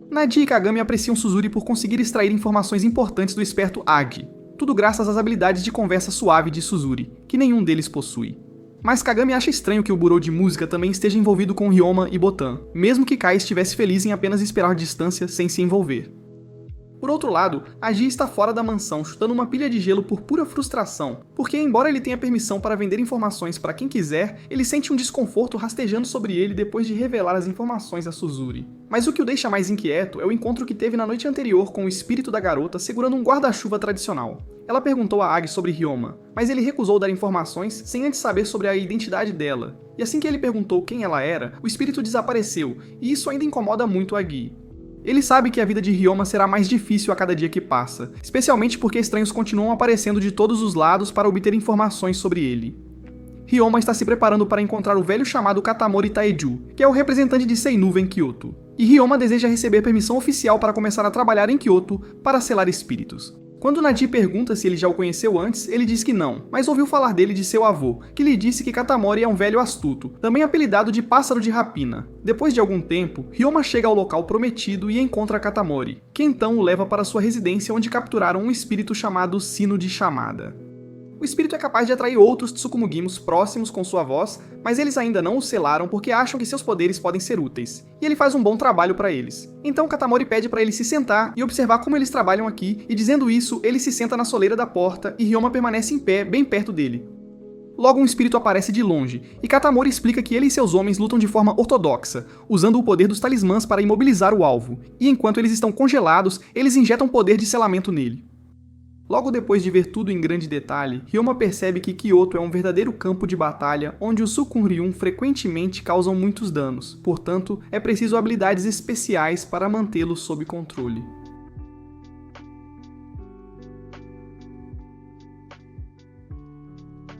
Nadi e Kagami apreciam Suzuri por conseguir extrair informações importantes do esperto Agi, tudo graças às habilidades de conversa suave de Suzuri, que nenhum deles possui. Mas Kagami acha estranho que o Burô de Música também esteja envolvido com Ryoma e Botan, mesmo que Kai estivesse feliz em apenas esperar distância sem se envolver. Por outro lado, Agi está fora da mansão chutando uma pilha de gelo por pura frustração, porque embora ele tenha permissão para vender informações para quem quiser, ele sente um desconforto rastejando sobre ele depois de revelar as informações a Suzuri. Mas o que o deixa mais inquieto é o encontro que teve na noite anterior com o espírito da garota segurando um guarda-chuva tradicional. Ela perguntou a Agi sobre Ryoma, mas ele recusou dar informações sem antes saber sobre a identidade dela. E assim que ele perguntou quem ela era, o espírito desapareceu, e isso ainda incomoda muito a Agi. Ele sabe que a vida de Ryoma será mais difícil a cada dia que passa, especialmente porque estranhos continuam aparecendo de todos os lados para obter informações sobre ele. Ryoma está se preparando para encontrar o velho chamado Katamori Taeju, que é o representante de Seinuva em Kyoto. E Ryoma deseja receber permissão oficial para começar a trabalhar em Kyoto para selar espíritos. Quando Naji pergunta se ele já o conheceu antes, ele diz que não, mas ouviu falar dele de seu avô, que lhe disse que Katamori é um velho astuto, também apelidado de pássaro de rapina. Depois de algum tempo, Ryoma chega ao local prometido e encontra Katamori, que então o leva para sua residência onde capturaram um espírito chamado Sino de Chamada. O espírito é capaz de atrair outros Tsukumogimos próximos com sua voz, mas eles ainda não o selaram porque acham que seus poderes podem ser úteis, e ele faz um bom trabalho para eles. Então Katamori pede para ele se sentar e observar como eles trabalham aqui, e dizendo isso, ele se senta na soleira da porta e Ryoma permanece em pé, bem perto dele. Logo um espírito aparece de longe, e Katamori explica que ele e seus homens lutam de forma ortodoxa, usando o poder dos talismãs para imobilizar o alvo, e enquanto eles estão congelados, eles injetam poder de selamento nele. Logo depois de ver tudo em grande detalhe, Ryoma percebe que Kyoto é um verdadeiro campo de batalha onde os Sukunryun frequentemente causam muitos danos, portanto, é preciso habilidades especiais para mantê-los sob controle.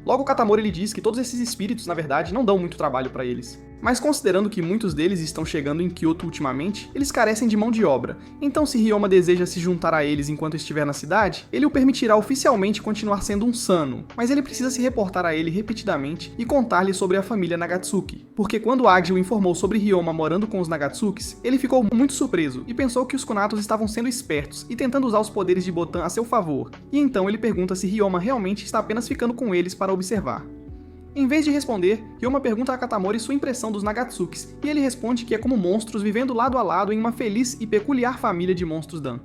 Logo Katamori lhe diz que todos esses espíritos, na verdade, não dão muito trabalho para eles. Mas considerando que muitos deles estão chegando em Kyoto ultimamente, eles carecem de mão de obra, então se Ryoma deseja se juntar a eles enquanto estiver na cidade, ele o permitirá oficialmente continuar sendo um Sano, mas ele precisa se reportar a ele repetidamente e contar-lhe sobre a família Nagatsuki, porque quando Agi o informou sobre Ryoma morando com os Nagatsukis, ele ficou muito surpreso e pensou que os Konatos estavam sendo espertos e tentando usar os poderes de Botan a seu favor, e então ele pergunta se Ryoma realmente está apenas ficando com eles para observar. Em vez de responder, Ryoma pergunta a Katamori sua impressão dos Nagatsukis, e ele responde que é como monstros vivendo lado a lado em uma feliz e peculiar família de monstros Dan.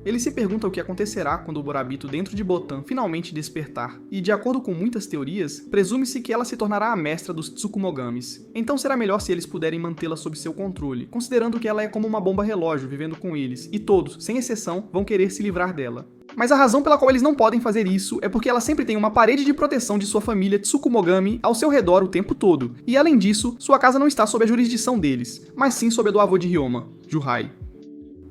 Ele se pergunta o que acontecerá quando o Borabito dentro de Botan finalmente despertar, e de acordo com muitas teorias, presume-se que ela se tornará a mestra dos Tsukumogamis. Então será melhor se eles puderem mantê-la sob seu controle, considerando que ela é como uma bomba relógio vivendo com eles, e todos, sem exceção, vão querer se livrar dela. Mas a razão pela qual eles não podem fazer isso é porque ela sempre tem uma parede de proteção de sua família Tsukumogami ao seu redor o tempo todo, e além disso, sua casa não está sob a jurisdição deles, mas sim sob a do avô de Ryoma, Juhai.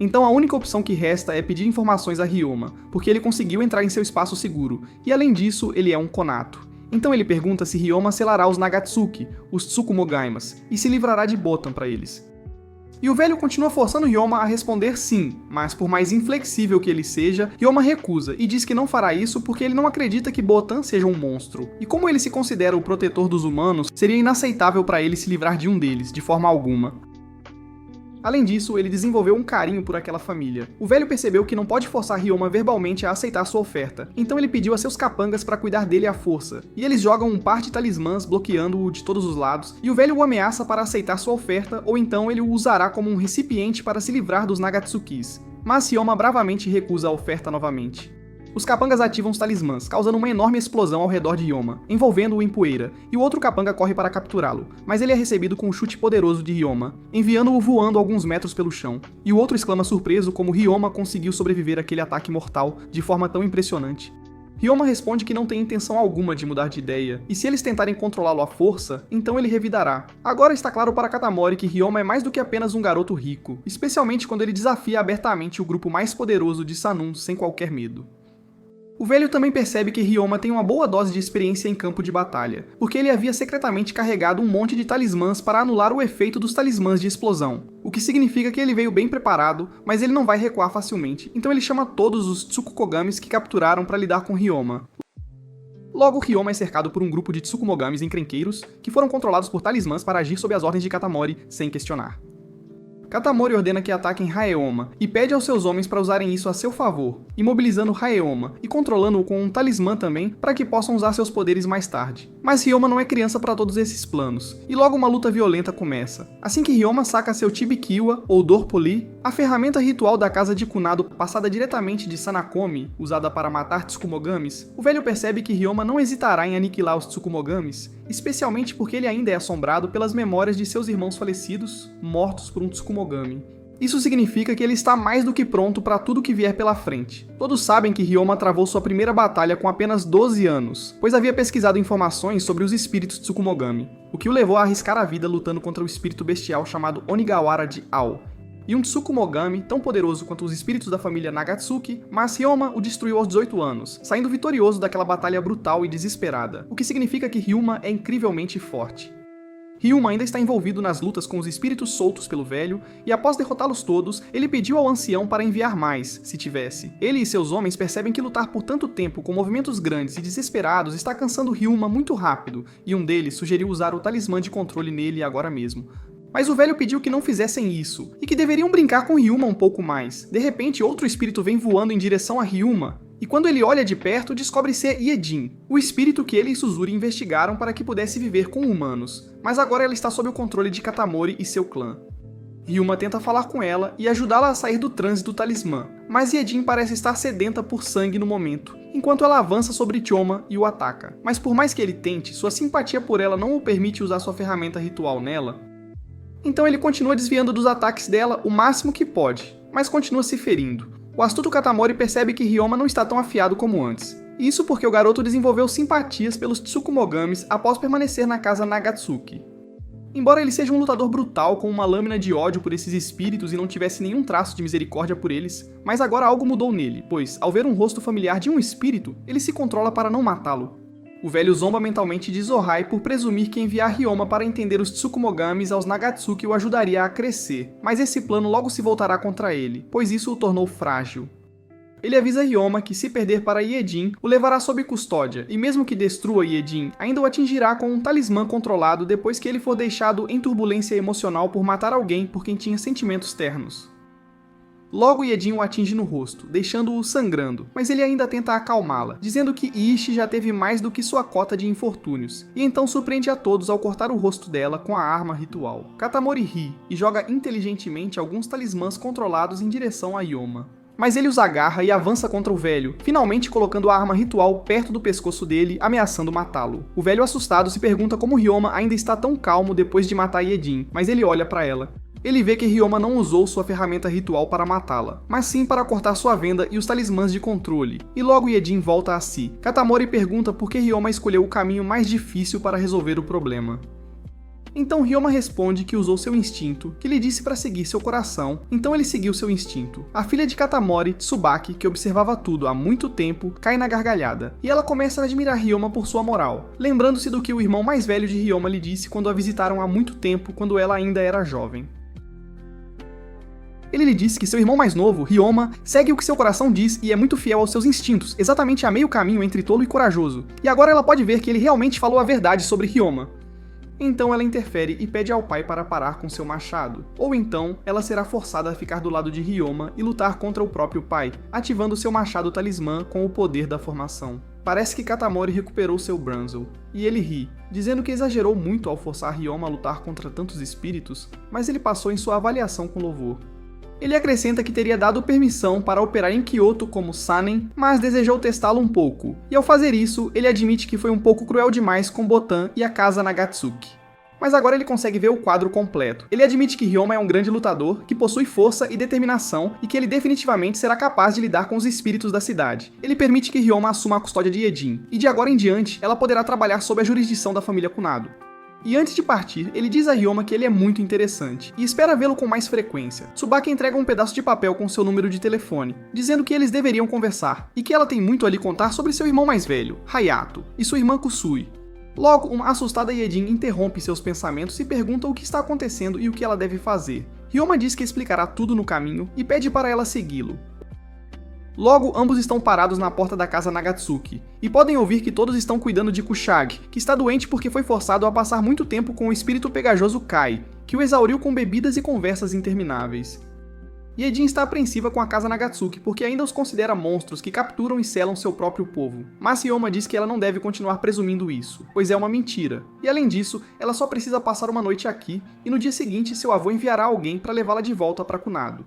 Então a única opção que resta é pedir informações a Ryoma, porque ele conseguiu entrar em seu espaço seguro, e além disso, ele é um Konato. Então ele pergunta se Ryoma selará os Nagatsuki, os Tsukumogaimas, e se livrará de Botan para eles. E o velho continua forçando Ryoma a responder sim, mas por mais inflexível que ele seja, Ryoma recusa e diz que não fará isso porque ele não acredita que Botan seja um monstro. E como ele se considera o protetor dos humanos, seria inaceitável para ele se livrar de um deles, de forma alguma. Além disso, ele desenvolveu um carinho por aquela família. O velho percebeu que não pode forçar Ryoma verbalmente a aceitar sua oferta, então ele pediu a seus capangas para cuidar dele à força, e eles jogam um par de talismãs bloqueando-o de todos os lados, e o velho o ameaça para aceitar sua oferta, ou então ele o usará como um recipiente para se livrar dos Nagatsukis. Mas Ryoma bravamente recusa a oferta novamente. Os capangas ativam os talismãs, causando uma enorme explosão ao redor de Ryoma, envolvendo-o em poeira, e o outro capanga corre para capturá-lo, mas ele é recebido com um chute poderoso de Ryoma, enviando-o voando alguns metros pelo chão, e o outro exclama surpreso como Ryoma conseguiu sobreviver àquele ataque mortal de forma tão impressionante. Ryoma responde que não tem intenção alguma de mudar de ideia, e se eles tentarem controlá-lo à força, então ele revidará. Agora está claro para Katamori que Ryoma é mais do que apenas um garoto rico, especialmente quando ele desafia abertamente o grupo mais poderoso de Sanun sem qualquer medo. O velho também percebe que Ryoma tem uma boa dose de experiência em campo de batalha, porque ele havia secretamente carregado um monte de talismãs para anular o efeito dos talismãs de explosão, o que significa que ele veio bem preparado, mas ele não vai recuar facilmente, então ele chama todos os Tsukumogamis que capturaram para lidar com Ryoma. Logo, Ryoma é cercado por um grupo de Tsukumogamis encrenqueiros que foram controlados por talismãs para agir sob as ordens de Katamori sem questionar. Katamori ordena que ataquem Haeoma, e pede aos seus homens para usarem isso a seu favor, imobilizando Haeoma e controlando-o com um talismã também para que possam usar seus poderes mais tarde. Mas Ryoma não é criança para todos esses planos, e logo uma luta violenta começa. Assim que Ryoma saca seu Chibikiwa, ou Dorpoli, a ferramenta ritual da casa de Kunado passada diretamente de Sanakomi, usada para matar Tsukumogamis, o velho percebe que Ryoma não hesitará em aniquilar os Tsukumogamis, especialmente porque ele ainda é assombrado pelas memórias de seus irmãos falecidos, mortos por um Tsukumogami. Isso significa que ele está mais do que pronto para tudo que vier pela frente. Todos sabem que Ryoma travou sua primeira batalha com apenas 12 anos, pois havia pesquisado informações sobre os espíritos Tsukumogami, o que o levou a arriscar a vida lutando contra o espírito bestial chamado Onigawara de Ao, e um Tsukumogami tão poderoso quanto os espíritos da família Nagatsuki, mas Ryoma o destruiu aos 18 anos, saindo vitorioso daquela batalha brutal e desesperada, o que significa que Ryoma é incrivelmente forte. Ryuma ainda está envolvido nas lutas com os espíritos soltos pelo velho, e após derrotá-los todos, ele pediu ao ancião para enviar mais, se tivesse. Ele e seus homens percebem que lutar por tanto tempo com movimentos grandes e desesperados está cansando Ryuma muito rápido, e um deles sugeriu usar o talismã de controle nele agora mesmo. Mas o velho pediu que não fizessem isso, e que deveriam brincar com Ryuma um pouco mais. De repente, outro espírito vem voando em direção a Ryuma, e quando ele olha de perto, descobre ser Iedin, o espírito que ele e Suzuri investigaram para que pudesse viver com humanos. Mas agora ela está sob o controle de Katamori e seu clã. Ryuma tenta falar com ela e ajudá-la a sair do transe do talismã, mas Iedin parece estar sedenta por sangue no momento, enquanto ela avança sobre Choma e o ataca. Mas por mais que ele tente, sua simpatia por ela não o permite usar sua ferramenta ritual nela. Então ele continua desviando dos ataques dela o máximo que pode, mas continua se ferindo. O astuto Katamori percebe que Ryoma não está tão afiado como antes. Isso porque o garoto desenvolveu simpatias pelos Tsukumogamis após permanecer na casa Nagatsuki. Embora ele seja um lutador brutal com uma lâmina de ódio por esses espíritos e não tivesse nenhum traço de misericórdia por eles, mas agora algo mudou nele, pois, ao ver um rosto familiar de um espírito, ele se controla para não matá-lo. O velho zomba mentalmente de Zohai por presumir que enviar Ryoma para entender os Tsukumogamis aos Nagatsuki o ajudaria a crescer, mas esse plano logo se voltará contra ele, pois isso o tornou frágil. Ele avisa Ryoma que se perder para Iedin, o levará sob custódia, e mesmo que destrua Iedin, ainda o atingirá com um talismã controlado depois que ele for deixado em turbulência emocional por matar alguém por quem tinha sentimentos ternos. Logo Iedin o atinge no rosto, deixando-o sangrando, mas ele ainda tenta acalmá-la, dizendo que Ishi já teve mais do que sua cota de infortúnios, e então surpreende a todos ao cortar o rosto dela com a arma ritual. Katamori ri e joga inteligentemente alguns talismãs controlados em direção a Ryoma. Mas ele os agarra e avança contra o velho, finalmente colocando a arma ritual perto do pescoço dele, ameaçando matá-lo. O velho assustado se pergunta como Ryoma ainda está tão calmo depois de matar Iedin, mas ele olha para ela. Ele vê que Ryoma não usou sua ferramenta ritual para matá-la, mas sim para cortar sua venda e os talismãs de controle, e logo Iedin volta a si. Katamori pergunta por que Ryoma escolheu o caminho mais difícil para resolver o problema. Então Ryoma responde que usou seu instinto, que lhe disse para seguir seu coração, então ele seguiu seu instinto. A filha de Katamori, Tsubaki, que observava tudo há muito tempo, cai na gargalhada, e ela começa a admirar Ryoma por sua moral, lembrando-se do que o irmão mais velho de Ryoma lhe disse quando a visitaram há muito tempo, quando ela ainda era jovem. Ele lhe disse que seu irmão mais novo, Ryoma, segue o que seu coração diz e é muito fiel aos seus instintos, exatamente a meio caminho entre tolo e corajoso, e agora ela pode ver que ele realmente falou a verdade sobre Ryoma. Então ela interfere e pede ao pai para parar com seu machado, ou então ela será forçada a ficar do lado de Ryoma e lutar contra o próprio pai, ativando seu machado talismã com o poder da formação. Parece que Katamori recuperou seu Branzel, e ele ri, dizendo que exagerou muito ao forçar Ryoma a lutar contra tantos espíritos, mas ele passou em sua avaliação com louvor. Ele acrescenta que teria dado permissão para operar em Kyoto como Sanen, mas desejou testá-lo um pouco, e ao fazer isso, ele admite que foi um pouco cruel demais com Botan e a casa Nagatsuki. Mas agora ele consegue ver o quadro completo. Ele admite que Ryoma é um grande lutador, que possui força e determinação, e que ele definitivamente será capaz de lidar com os espíritos da cidade. Ele permite que Ryoma assuma a custódia de Iedin, e de agora em diante, ela poderá trabalhar sob a jurisdição da família Kunado. E antes de partir, ele diz a Ryoma que ele é muito interessante, e espera vê-lo com mais frequência. Tsubaki entrega um pedaço de papel com seu número de telefone, dizendo que eles deveriam conversar, e que ela tem muito a lhe contar sobre seu irmão mais velho, Hayato, e sua irmã Kusui. Logo, uma assustada Iedin interrompe seus pensamentos e pergunta o que está acontecendo e o que ela deve fazer. Ryoma diz que explicará tudo no caminho, e pede para ela segui-lo. Logo, ambos estão parados na porta da casa Nagatsuki, e podem ouvir que todos estão cuidando de Kushag, que está doente porque foi forçado a passar muito tempo com o espírito pegajoso Kai, que o exauriu com bebidas e conversas intermináveis. Iedin está apreensiva com a casa Nagatsuki porque ainda os considera monstros que capturam e selam seu próprio povo, mas Ryoma diz que ela não deve continuar presumindo isso, pois é uma mentira, e além disso, ela só precisa passar uma noite aqui, e no dia seguinte seu avô enviará alguém para levá-la de volta para Kunado.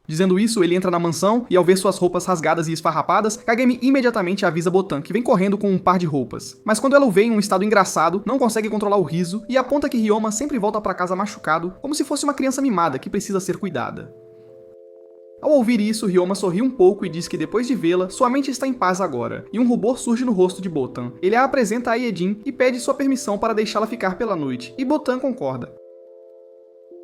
Dizendo isso, ele entra na mansão e ao ver suas roupas rasgadas e esfarrapadas, Kagami imediatamente avisa Botan, que vem correndo com um par de roupas. Mas quando ela o vê em um estado engraçado, não consegue controlar o riso e aponta que Ryoma sempre volta para casa machucado, como se fosse uma criança mimada que precisa ser cuidada. Ao ouvir isso, Ryoma sorri um pouco e diz que depois de vê-la, sua mente está em paz agora, e um rubor surge no rosto de Botan. Ele a apresenta a Iedin e pede sua permissão para deixá-la ficar pela noite, e Botan concorda.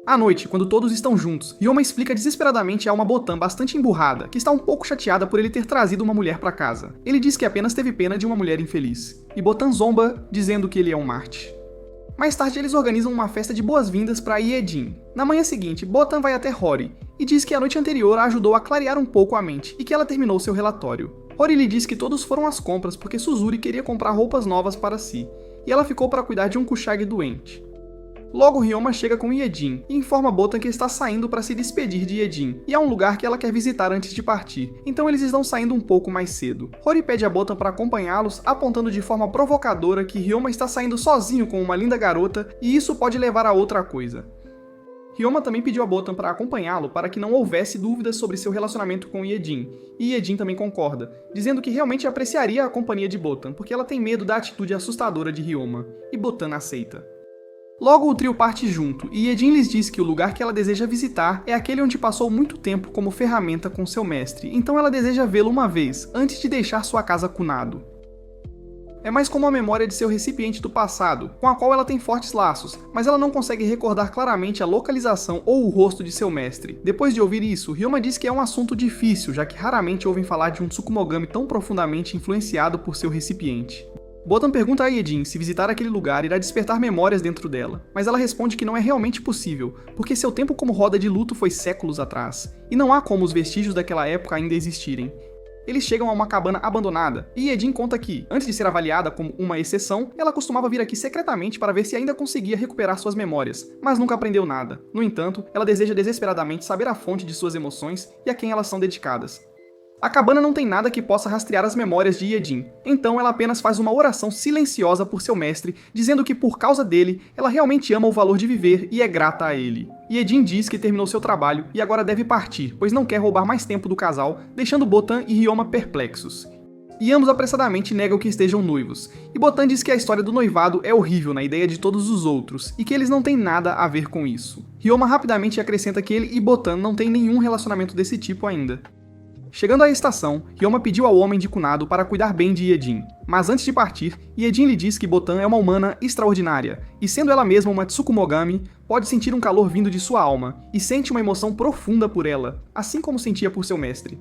À noite, quando todos estão juntos, Ryoma explica desesperadamente a uma Botan bastante emburrada, que está um pouco chateada por ele ter trazido uma mulher para casa. Ele diz que apenas teve pena de uma mulher infeliz, e Botan zomba, dizendo que ele é um Marte. Mais tarde eles organizam uma festa de boas-vindas para Hyejin. Na manhã seguinte, Botan vai até Rory e diz que a noite anterior a ajudou a clarear um pouco a mente e que ela terminou seu relatório. Rory lhe diz que todos foram às compras porque Suzuri queria comprar roupas novas para si, e ela ficou para cuidar de um Kuchage doente. Logo, Ryoma chega com Hyejin e informa Botan que está saindo para se despedir de Hyejin, e é um lugar que ela quer visitar antes de partir, então eles estão saindo um pouco mais cedo. Rory pede a Botan para acompanhá-los, apontando de forma provocadora que Ryoma está saindo sozinho com uma linda garota e isso pode levar a outra coisa. Ryoma também pediu a Botan para acompanhá-lo para que não houvesse dúvidas sobre seu relacionamento com Hyejin, e Hyejin também concorda, dizendo que realmente apreciaria a companhia de Botan, porque ela tem medo da atitude assustadora de Ryoma, e Botan aceita. Logo o trio parte junto, e Hyejin lhes diz que o lugar que ela deseja visitar é aquele onde passou muito tempo como ferramenta com seu mestre, então ela deseja vê-lo uma vez, antes de deixar sua casa Kunado. É mais como a memória de seu recipiente do passado, com a qual ela tem fortes laços, mas ela não consegue recordar claramente a localização ou o rosto de seu mestre. Depois de ouvir isso, Ryoma diz que é um assunto difícil, já que raramente ouvem falar de um Tsukumogami tão profundamente influenciado por seu recipiente. Botan pergunta a Hyejin se visitar aquele lugar irá despertar memórias dentro dela, mas ela responde que não é realmente possível, porque seu tempo como roda de luto foi séculos atrás, e não há como os vestígios daquela época ainda existirem. Eles chegam a uma cabana abandonada, e Hyejin conta que, antes de ser avaliada como uma exceção, ela costumava vir aqui secretamente para ver se ainda conseguia recuperar suas memórias, mas nunca aprendeu nada. No entanto, ela deseja desesperadamente saber a fonte de suas emoções e a quem elas são dedicadas. A cabana não tem nada que possa rastrear as memórias de Hyejin, então ela apenas faz uma oração silenciosa por seu mestre, dizendo que por causa dele, ela realmente ama o valor de viver e é grata a ele. Hyejin diz que terminou seu trabalho e agora deve partir, pois não quer roubar mais tempo do casal, deixando Botan e Ryoma perplexos. E ambos apressadamente negam que estejam noivos, e Botan diz que a história do noivado é horrível na ideia de todos os outros, e que eles não têm nada a ver com isso. Ryoma rapidamente acrescenta que ele e Botan não têm nenhum relacionamento desse tipo ainda. Chegando à estação, Ryoma pediu ao homem de Kunado para cuidar bem de Hyejin, mas antes de partir, Hyejin lhe diz que Botan é uma humana extraordinária, e sendo ela mesma uma Tsukumogami, pode sentir um calor vindo de sua alma, e sente uma emoção profunda por ela, assim como sentia por seu mestre.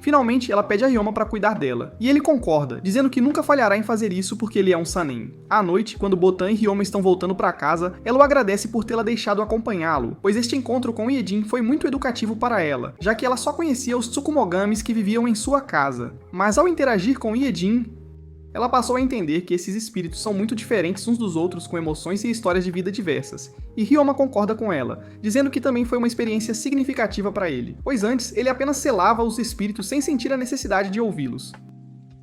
Finalmente, ela pede a Ryoma para cuidar dela, e ele concorda, dizendo que nunca falhará em fazer isso porque ele é um Sanin. À noite, quando Botan e Ryoma estão voltando para casa, ela o agradece por tê-la deixado acompanhá-lo, pois este encontro com Hyejin foi muito educativo para ela, já que ela só conhecia os Tsukumogamis que viviam em sua casa. Mas ao interagir com Hyejin, ela passou a entender que esses espíritos são muito diferentes uns dos outros com emoções e histórias de vida diversas, e Ryoma concorda com ela, dizendo que também foi uma experiência significativa para ele, pois antes ele apenas selava os espíritos sem sentir a necessidade de ouvi-los.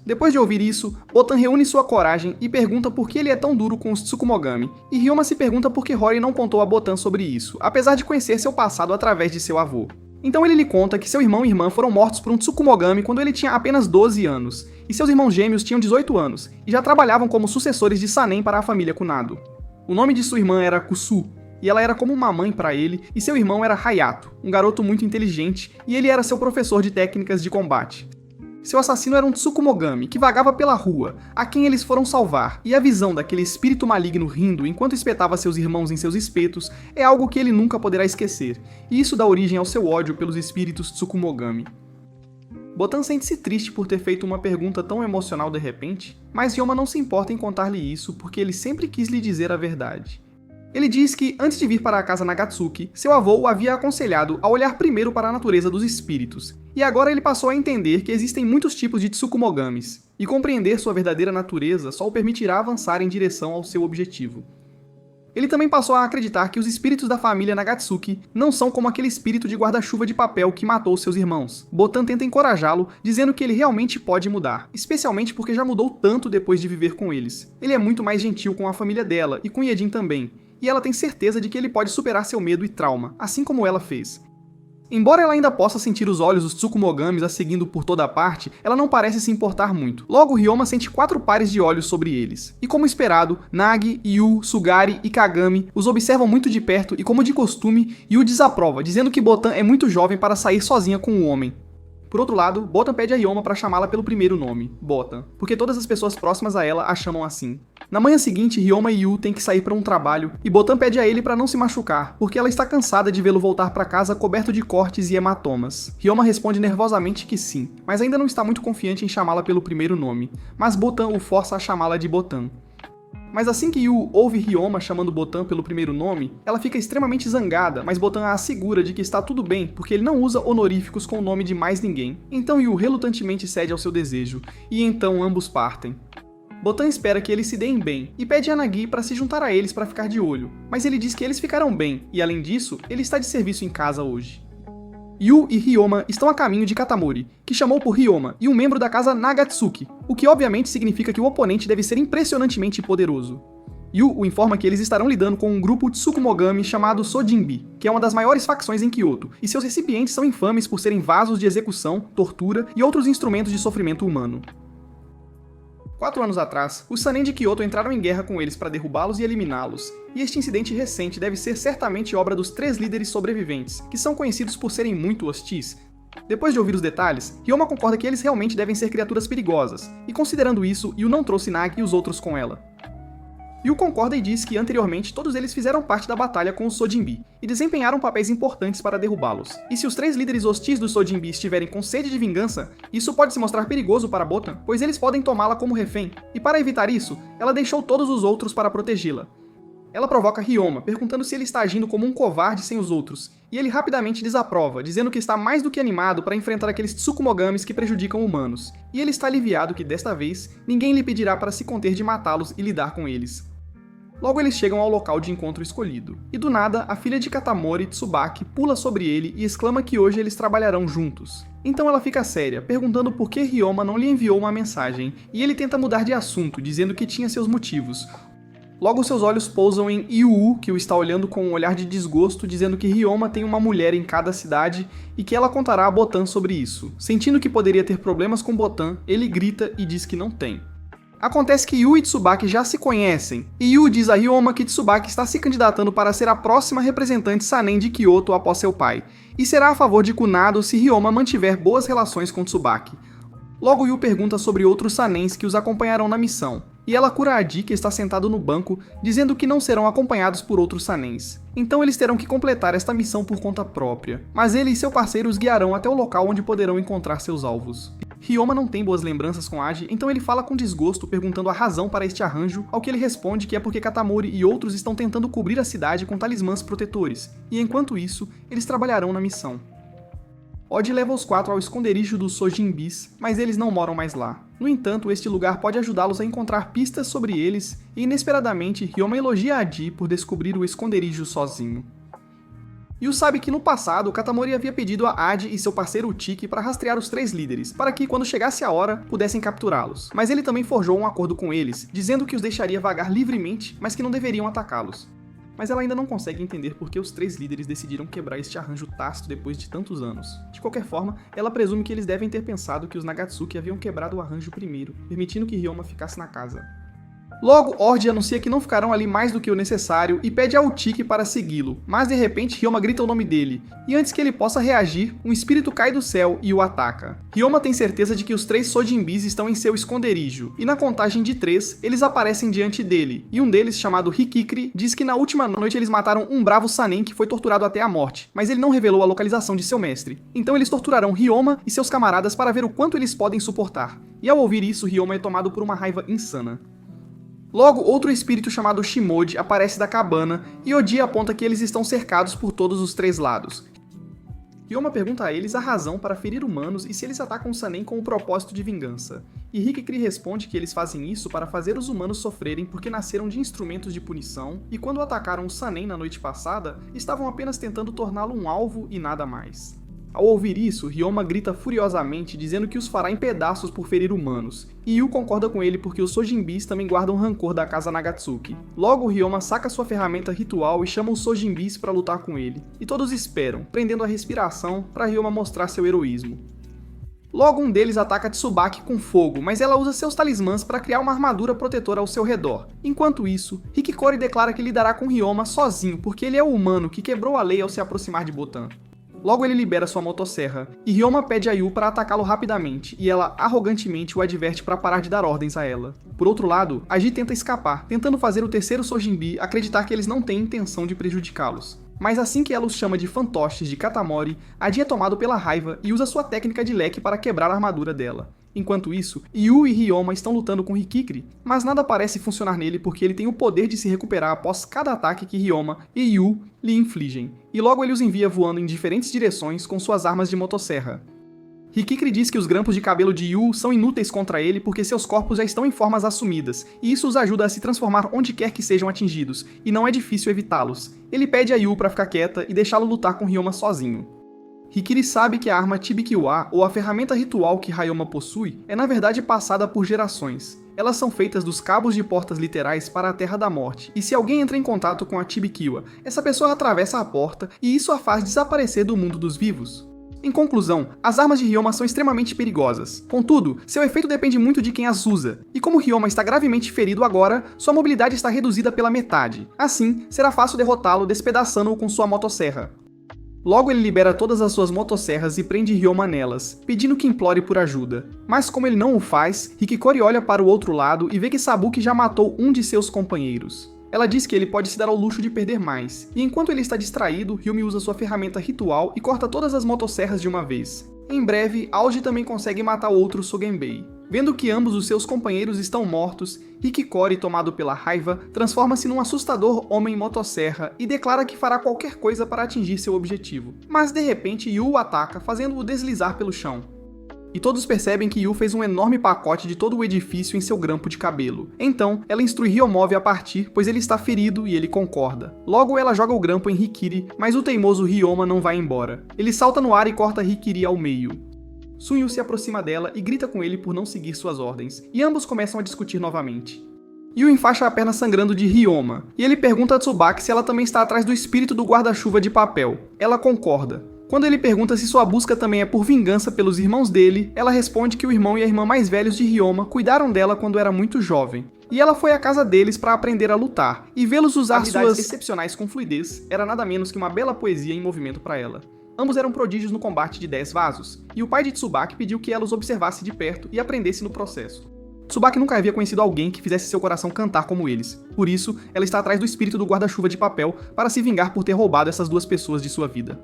Depois de ouvir isso, Botan reúne sua coragem e pergunta por que ele é tão duro com os Tsukumogami, e Ryoma se pergunta por que Rory não contou a Botan sobre isso, apesar de conhecer seu passado através de seu avô. Então ele lhe conta que seu irmão e irmã foram mortos por um Tsukumogami quando ele tinha apenas 12 anos, e seus irmãos gêmeos tinham 18 anos, e já trabalhavam como sucessores de Sanen para a família Kunado. O nome de sua irmã era Kusu, e ela era como uma mãe para ele, e seu irmão era Hayato, um garoto muito inteligente, e ele era seu professor de técnicas de combate. Seu assassino era um Tsukumogami, que vagava pela rua, a quem eles foram salvar, e a visão daquele espírito maligno rindo enquanto espetava seus irmãos em seus espetos é algo que ele nunca poderá esquecer, e isso dá origem ao seu ódio pelos espíritos Tsukumogami. Botan sente-se triste por ter feito uma pergunta tão emocional de repente, mas Ryoma não se importa em contar-lhe isso porque ele sempre quis lhe dizer a verdade. Ele diz que, antes de vir para a casa Nagatsuki, seu avô o havia aconselhado a olhar primeiro para a natureza dos espíritos, e agora ele passou a entender que existem muitos tipos de Tsukumogamis, e compreender sua verdadeira natureza só o permitirá avançar em direção ao seu objetivo. Ele também passou a acreditar que os espíritos da família Nagatsuki não são como aquele espírito de guarda-chuva de papel que matou seus irmãos. Botan tenta encorajá-lo, dizendo que ele realmente pode mudar, especialmente porque já mudou tanto depois de viver com eles. Ele é muito mais gentil com a família dela, e com Hyejin também, e ela tem certeza de que ele pode superar seu medo e trauma, assim como ela fez. Embora ela ainda possa sentir os olhos dos Tsukumogamis a seguindo por toda a parte, ela não parece se importar muito. Logo, Ryoma sente 4 pares de olhos sobre eles. E como esperado, Nagi, Yu, Sugari e Kagami os observam muito de perto e, como de costume, Yu desaprova, dizendo que Botan é muito jovem para sair sozinha com um homem. Por outro lado, Botan pede a Ryoma para chamá-la pelo primeiro nome, Botan, porque todas as pessoas próximas a ela a chamam assim. Na manhã seguinte, Ryoma e Yu têm que sair para um trabalho, e Botan pede a ele para não se machucar, porque ela está cansada de vê-lo voltar para casa coberto de cortes e hematomas. Ryoma responde nervosamente que sim, mas ainda não está muito confiante em chamá-la pelo primeiro nome, mas Botan o força a chamá-la de Botan. Mas assim que Yu ouve Ryoma chamando Botan pelo primeiro nome, ela fica extremamente zangada, mas Botan a assegura de que está tudo bem, porque ele não usa honoríficos com o nome de mais ninguém. Então Yu relutantemente cede ao seu desejo, e então ambos partem. Botan espera que eles se deem bem, e pede a Nagi para se juntar a eles para ficar de olho, mas ele diz que eles ficarão bem, e além disso, ele está de serviço em casa hoje. Yu e Ryoma estão a caminho de Katamori, que chamou por Ryoma, e um membro da casa Nagatsuki, o que obviamente significa que o oponente deve ser impressionantemente poderoso. Yu o informa que eles estarão lidando com um grupo Tsukumogami chamado Sojinbi, que é uma das maiores facções em Kyoto, e seus recipientes são infames por serem vasos de execução, tortura e outros instrumentos de sofrimento humano. 4 anos atrás, os Sanin de Kyoto entraram em guerra com eles para derrubá-los e eliminá-los, e este incidente recente deve ser certamente obra dos 3 líderes sobreviventes, que são conhecidos por serem muito hostis. Depois de ouvir os detalhes, Ryoma concorda que eles realmente devem ser criaturas perigosas, e considerando isso, Yu não trouxe Nagi e os outros com ela. Yu concorda e diz que anteriormente todos eles fizeram parte da batalha com os Sojinbi, e desempenharam papéis importantes para derrubá-los. E se os 3 líderes hostis dos Sojinbi estiverem com sede de vingança, isso pode se mostrar perigoso para Botan, pois eles podem tomá-la como refém, e para evitar isso, ela deixou todos os outros para protegê-la. Ela provoca Ryoma, perguntando se ele está agindo como um covarde sem os outros, e ele rapidamente desaprova, dizendo que está mais do que animado para enfrentar aqueles Tsukumogamis que prejudicam humanos, e ele está aliviado que desta vez, ninguém lhe pedirá para se conter de matá-los e lidar com eles. Logo eles chegam ao local de encontro escolhido, e do nada, a filha de Katamori, Tsubaki, pula sobre ele e exclama que hoje eles trabalharão juntos. Então ela fica séria, perguntando por que Ryoma não lhe enviou uma mensagem, e ele tenta mudar de assunto, dizendo que tinha seus motivos. Logo seus olhos pousam em Yu, que o está olhando com um olhar de desgosto, dizendo que Ryoma tem uma mulher em cada cidade e que ela contará a Botan sobre isso. Sentindo que poderia ter problemas com Botan, ele grita e diz que não tem. Acontece que Yu e Tsubaki já se conhecem, e Yu diz a Ryoma que Tsubaki está se candidatando para ser a próxima representante Sanin de Kyoto após seu pai, e será a favor de Kunado se Ryoma mantiver boas relações com Tsubaki. Logo Yu pergunta sobre outros Sanens que os acompanharão na missão, e ela cura Adi, que está sentado no banco, dizendo que não serão acompanhados por outros Sanens. Então eles terão que completar esta missão por conta própria, mas ele e seu parceiro os guiarão até o local onde poderão encontrar seus alvos. Ryoma não tem boas lembranças com Adi, então ele fala com desgosto perguntando a razão para este arranjo, ao que ele responde que é porque Katamori e outros estão tentando cobrir a cidade com talismãs protetores, e enquanto isso, eles trabalharão na missão. Odd leva os 4 ao esconderijo dos Sojinbis, mas eles não moram mais lá. No entanto, este lugar pode ajudá-los a encontrar pistas sobre eles, e inesperadamente, Ryoma elogia Adi por descobrir o esconderijo sozinho. Yu sabe que no passado, Katamori havia pedido a Adi e seu parceiro Utiki para rastrear os 3 líderes, para que, quando chegasse a hora, pudessem capturá-los. Mas ele também forjou um acordo com eles, dizendo que os deixaria vagar livremente, mas que não deveriam atacá-los. Mas ela ainda não consegue entender por que os 3 líderes decidiram quebrar este arranjo tácito depois de tantos anos. De qualquer forma, ela presume que eles devem ter pensado que os Nagatsuki haviam quebrado o arranjo primeiro, permitindo que Ryoma ficasse na casa. Logo, Ord anuncia que não ficarão ali mais do que o necessário e pede a Utiki para segui-lo, mas de repente Ryoma grita o nome dele, e antes que ele possa reagir, um espírito cai do céu e o ataca. Ryoma tem certeza de que os 3 Sojinbis estão em seu esconderijo, e na contagem de 3, eles aparecem diante dele, e um deles, chamado Hikikri, diz que na última noite eles mataram um bravo Sanin que foi torturado até a morte, mas ele não revelou a localização de seu mestre. Então eles torturarão Ryoma e seus camaradas para ver o quanto eles podem suportar, e ao ouvir isso, Ryoma é tomado por uma raiva insana. Logo, outro espírito chamado Shimode aparece da cabana e Odi aponta que eles estão cercados por todos os 3 lados. Ryoma pergunta a eles a razão para ferir humanos e se eles atacam Sanin com o propósito de vingança. E Hikikri responde que eles fazem isso para fazer os humanos sofrerem porque nasceram de instrumentos de punição e quando atacaram o Sanin na noite passada, estavam apenas tentando torná-lo um alvo e nada mais. Ao ouvir isso, Ryoma grita furiosamente, dizendo que os fará em pedaços por ferir humanos, e Yu concorda com ele porque os Sojinbis também guardam rancor da casa Nagatsuki. Logo, Ryoma saca sua ferramenta ritual e chama os Sojinbis para lutar com ele, e todos esperam, prendendo a respiração para Ryoma mostrar seu heroísmo. Logo, um deles ataca Tsubaki com fogo, mas ela usa seus talismãs para criar uma armadura protetora ao seu redor. Enquanto isso, Hikikori declara que lidará com Ryoma sozinho porque ele é o humano que quebrou a lei ao se aproximar de Botan. Logo ele libera sua motosserra, e Ryoma pede a Yu para atacá-lo rapidamente, e ela arrogantemente o adverte para parar de dar ordens a ela. Por outro lado, Adi tenta escapar, tentando fazer o terceiro Sojinbi acreditar que eles não têm intenção de prejudicá-los. Mas assim que ela os chama de fantoches de Katamori, Adi é tomado pela raiva e usa sua técnica de leque para quebrar a armadura dela. Enquanto isso, Yu e Ryoma estão lutando com Hikikri, mas nada parece funcionar nele porque ele tem o poder de se recuperar após cada ataque que Ryoma e Yu lhe infligem, e logo ele os envia voando em diferentes direções com suas armas de motosserra. Hikikri diz que os grampos de cabelo de Yu são inúteis contra ele porque seus corpos já estão em formas assumidas, e isso os ajuda a se transformar onde quer que sejam atingidos, e não é difícil evitá-los. Ele pede a Yu para ficar quieta e deixá-lo lutar com Ryoma sozinho. Hikiri sabe que a arma Chibikiwa, ou a ferramenta ritual que Ryoma possui, é na verdade passada por gerações. Elas são feitas dos cabos de portas literais para a Terra da Morte, e se alguém entra em contato com a Chibikiwa, essa pessoa atravessa a porta e isso a faz desaparecer do mundo dos vivos. Em conclusão, as armas de Ryoma são extremamente perigosas. Contudo, seu efeito depende muito de quem as usa, e como Ryoma está gravemente ferido agora, sua mobilidade está reduzida pela metade. Assim, será fácil derrotá-lo despedaçando-o com sua motosserra. Logo ele libera todas as suas motosserras e prende Ryoma nelas, pedindo que implore por ajuda. Mas como ele não o faz, Hikikori olha para o outro lado e vê que Sabuki já matou um de seus companheiros. Ela diz que ele pode se dar ao luxo de perder mais, e enquanto ele está distraído, Ryumi usa sua ferramenta ritual e corta todas as motosserras de uma vez. Em breve, Aoji também consegue matar outro Sogenbei. Vendo que ambos os seus companheiros estão mortos, Hikikori, tomado pela raiva, transforma-se num assustador homem motosserra e declara que fará qualquer coisa para atingir seu objetivo. Mas de repente Yu o ataca, fazendo-o deslizar pelo chão. E todos percebem que Yu fez um enorme pacote de todo o edifício em seu grampo de cabelo. Então, ela instrui Ryomov a partir, pois ele está ferido e ele concorda. Logo, ela joga o grampo em Hikiri, mas o teimoso Ryoma não vai embora. Ele salta no ar e corta Hikiri ao meio. Sunyu se aproxima dela e grita com ele por não seguir suas ordens, e ambos começam a discutir novamente. Yu enfaixa a perna sangrando de Ryoma, e ele pergunta a Tsubaki se ela também está atrás do espírito do guarda-chuva de papel. Ela concorda. Quando ele pergunta se sua busca também é por vingança pelos irmãos dele, ela responde que o irmão e a irmã mais velhos de Ryoma cuidaram dela quando era muito jovem. E ela foi à casa deles para aprender a lutar, e vê-los usar suas excepcionais com fluidez era nada menos que uma bela poesia em movimento para ela. Ambos eram prodígios no combate de 10 vasos, e o pai de Tsubaki pediu que ela os observasse de perto e aprendesse no processo. Tsubaki nunca havia conhecido alguém que fizesse seu coração cantar como eles. Por isso, ela está atrás do espírito do guarda-chuva de papel para se vingar por ter roubado essas duas pessoas de sua vida.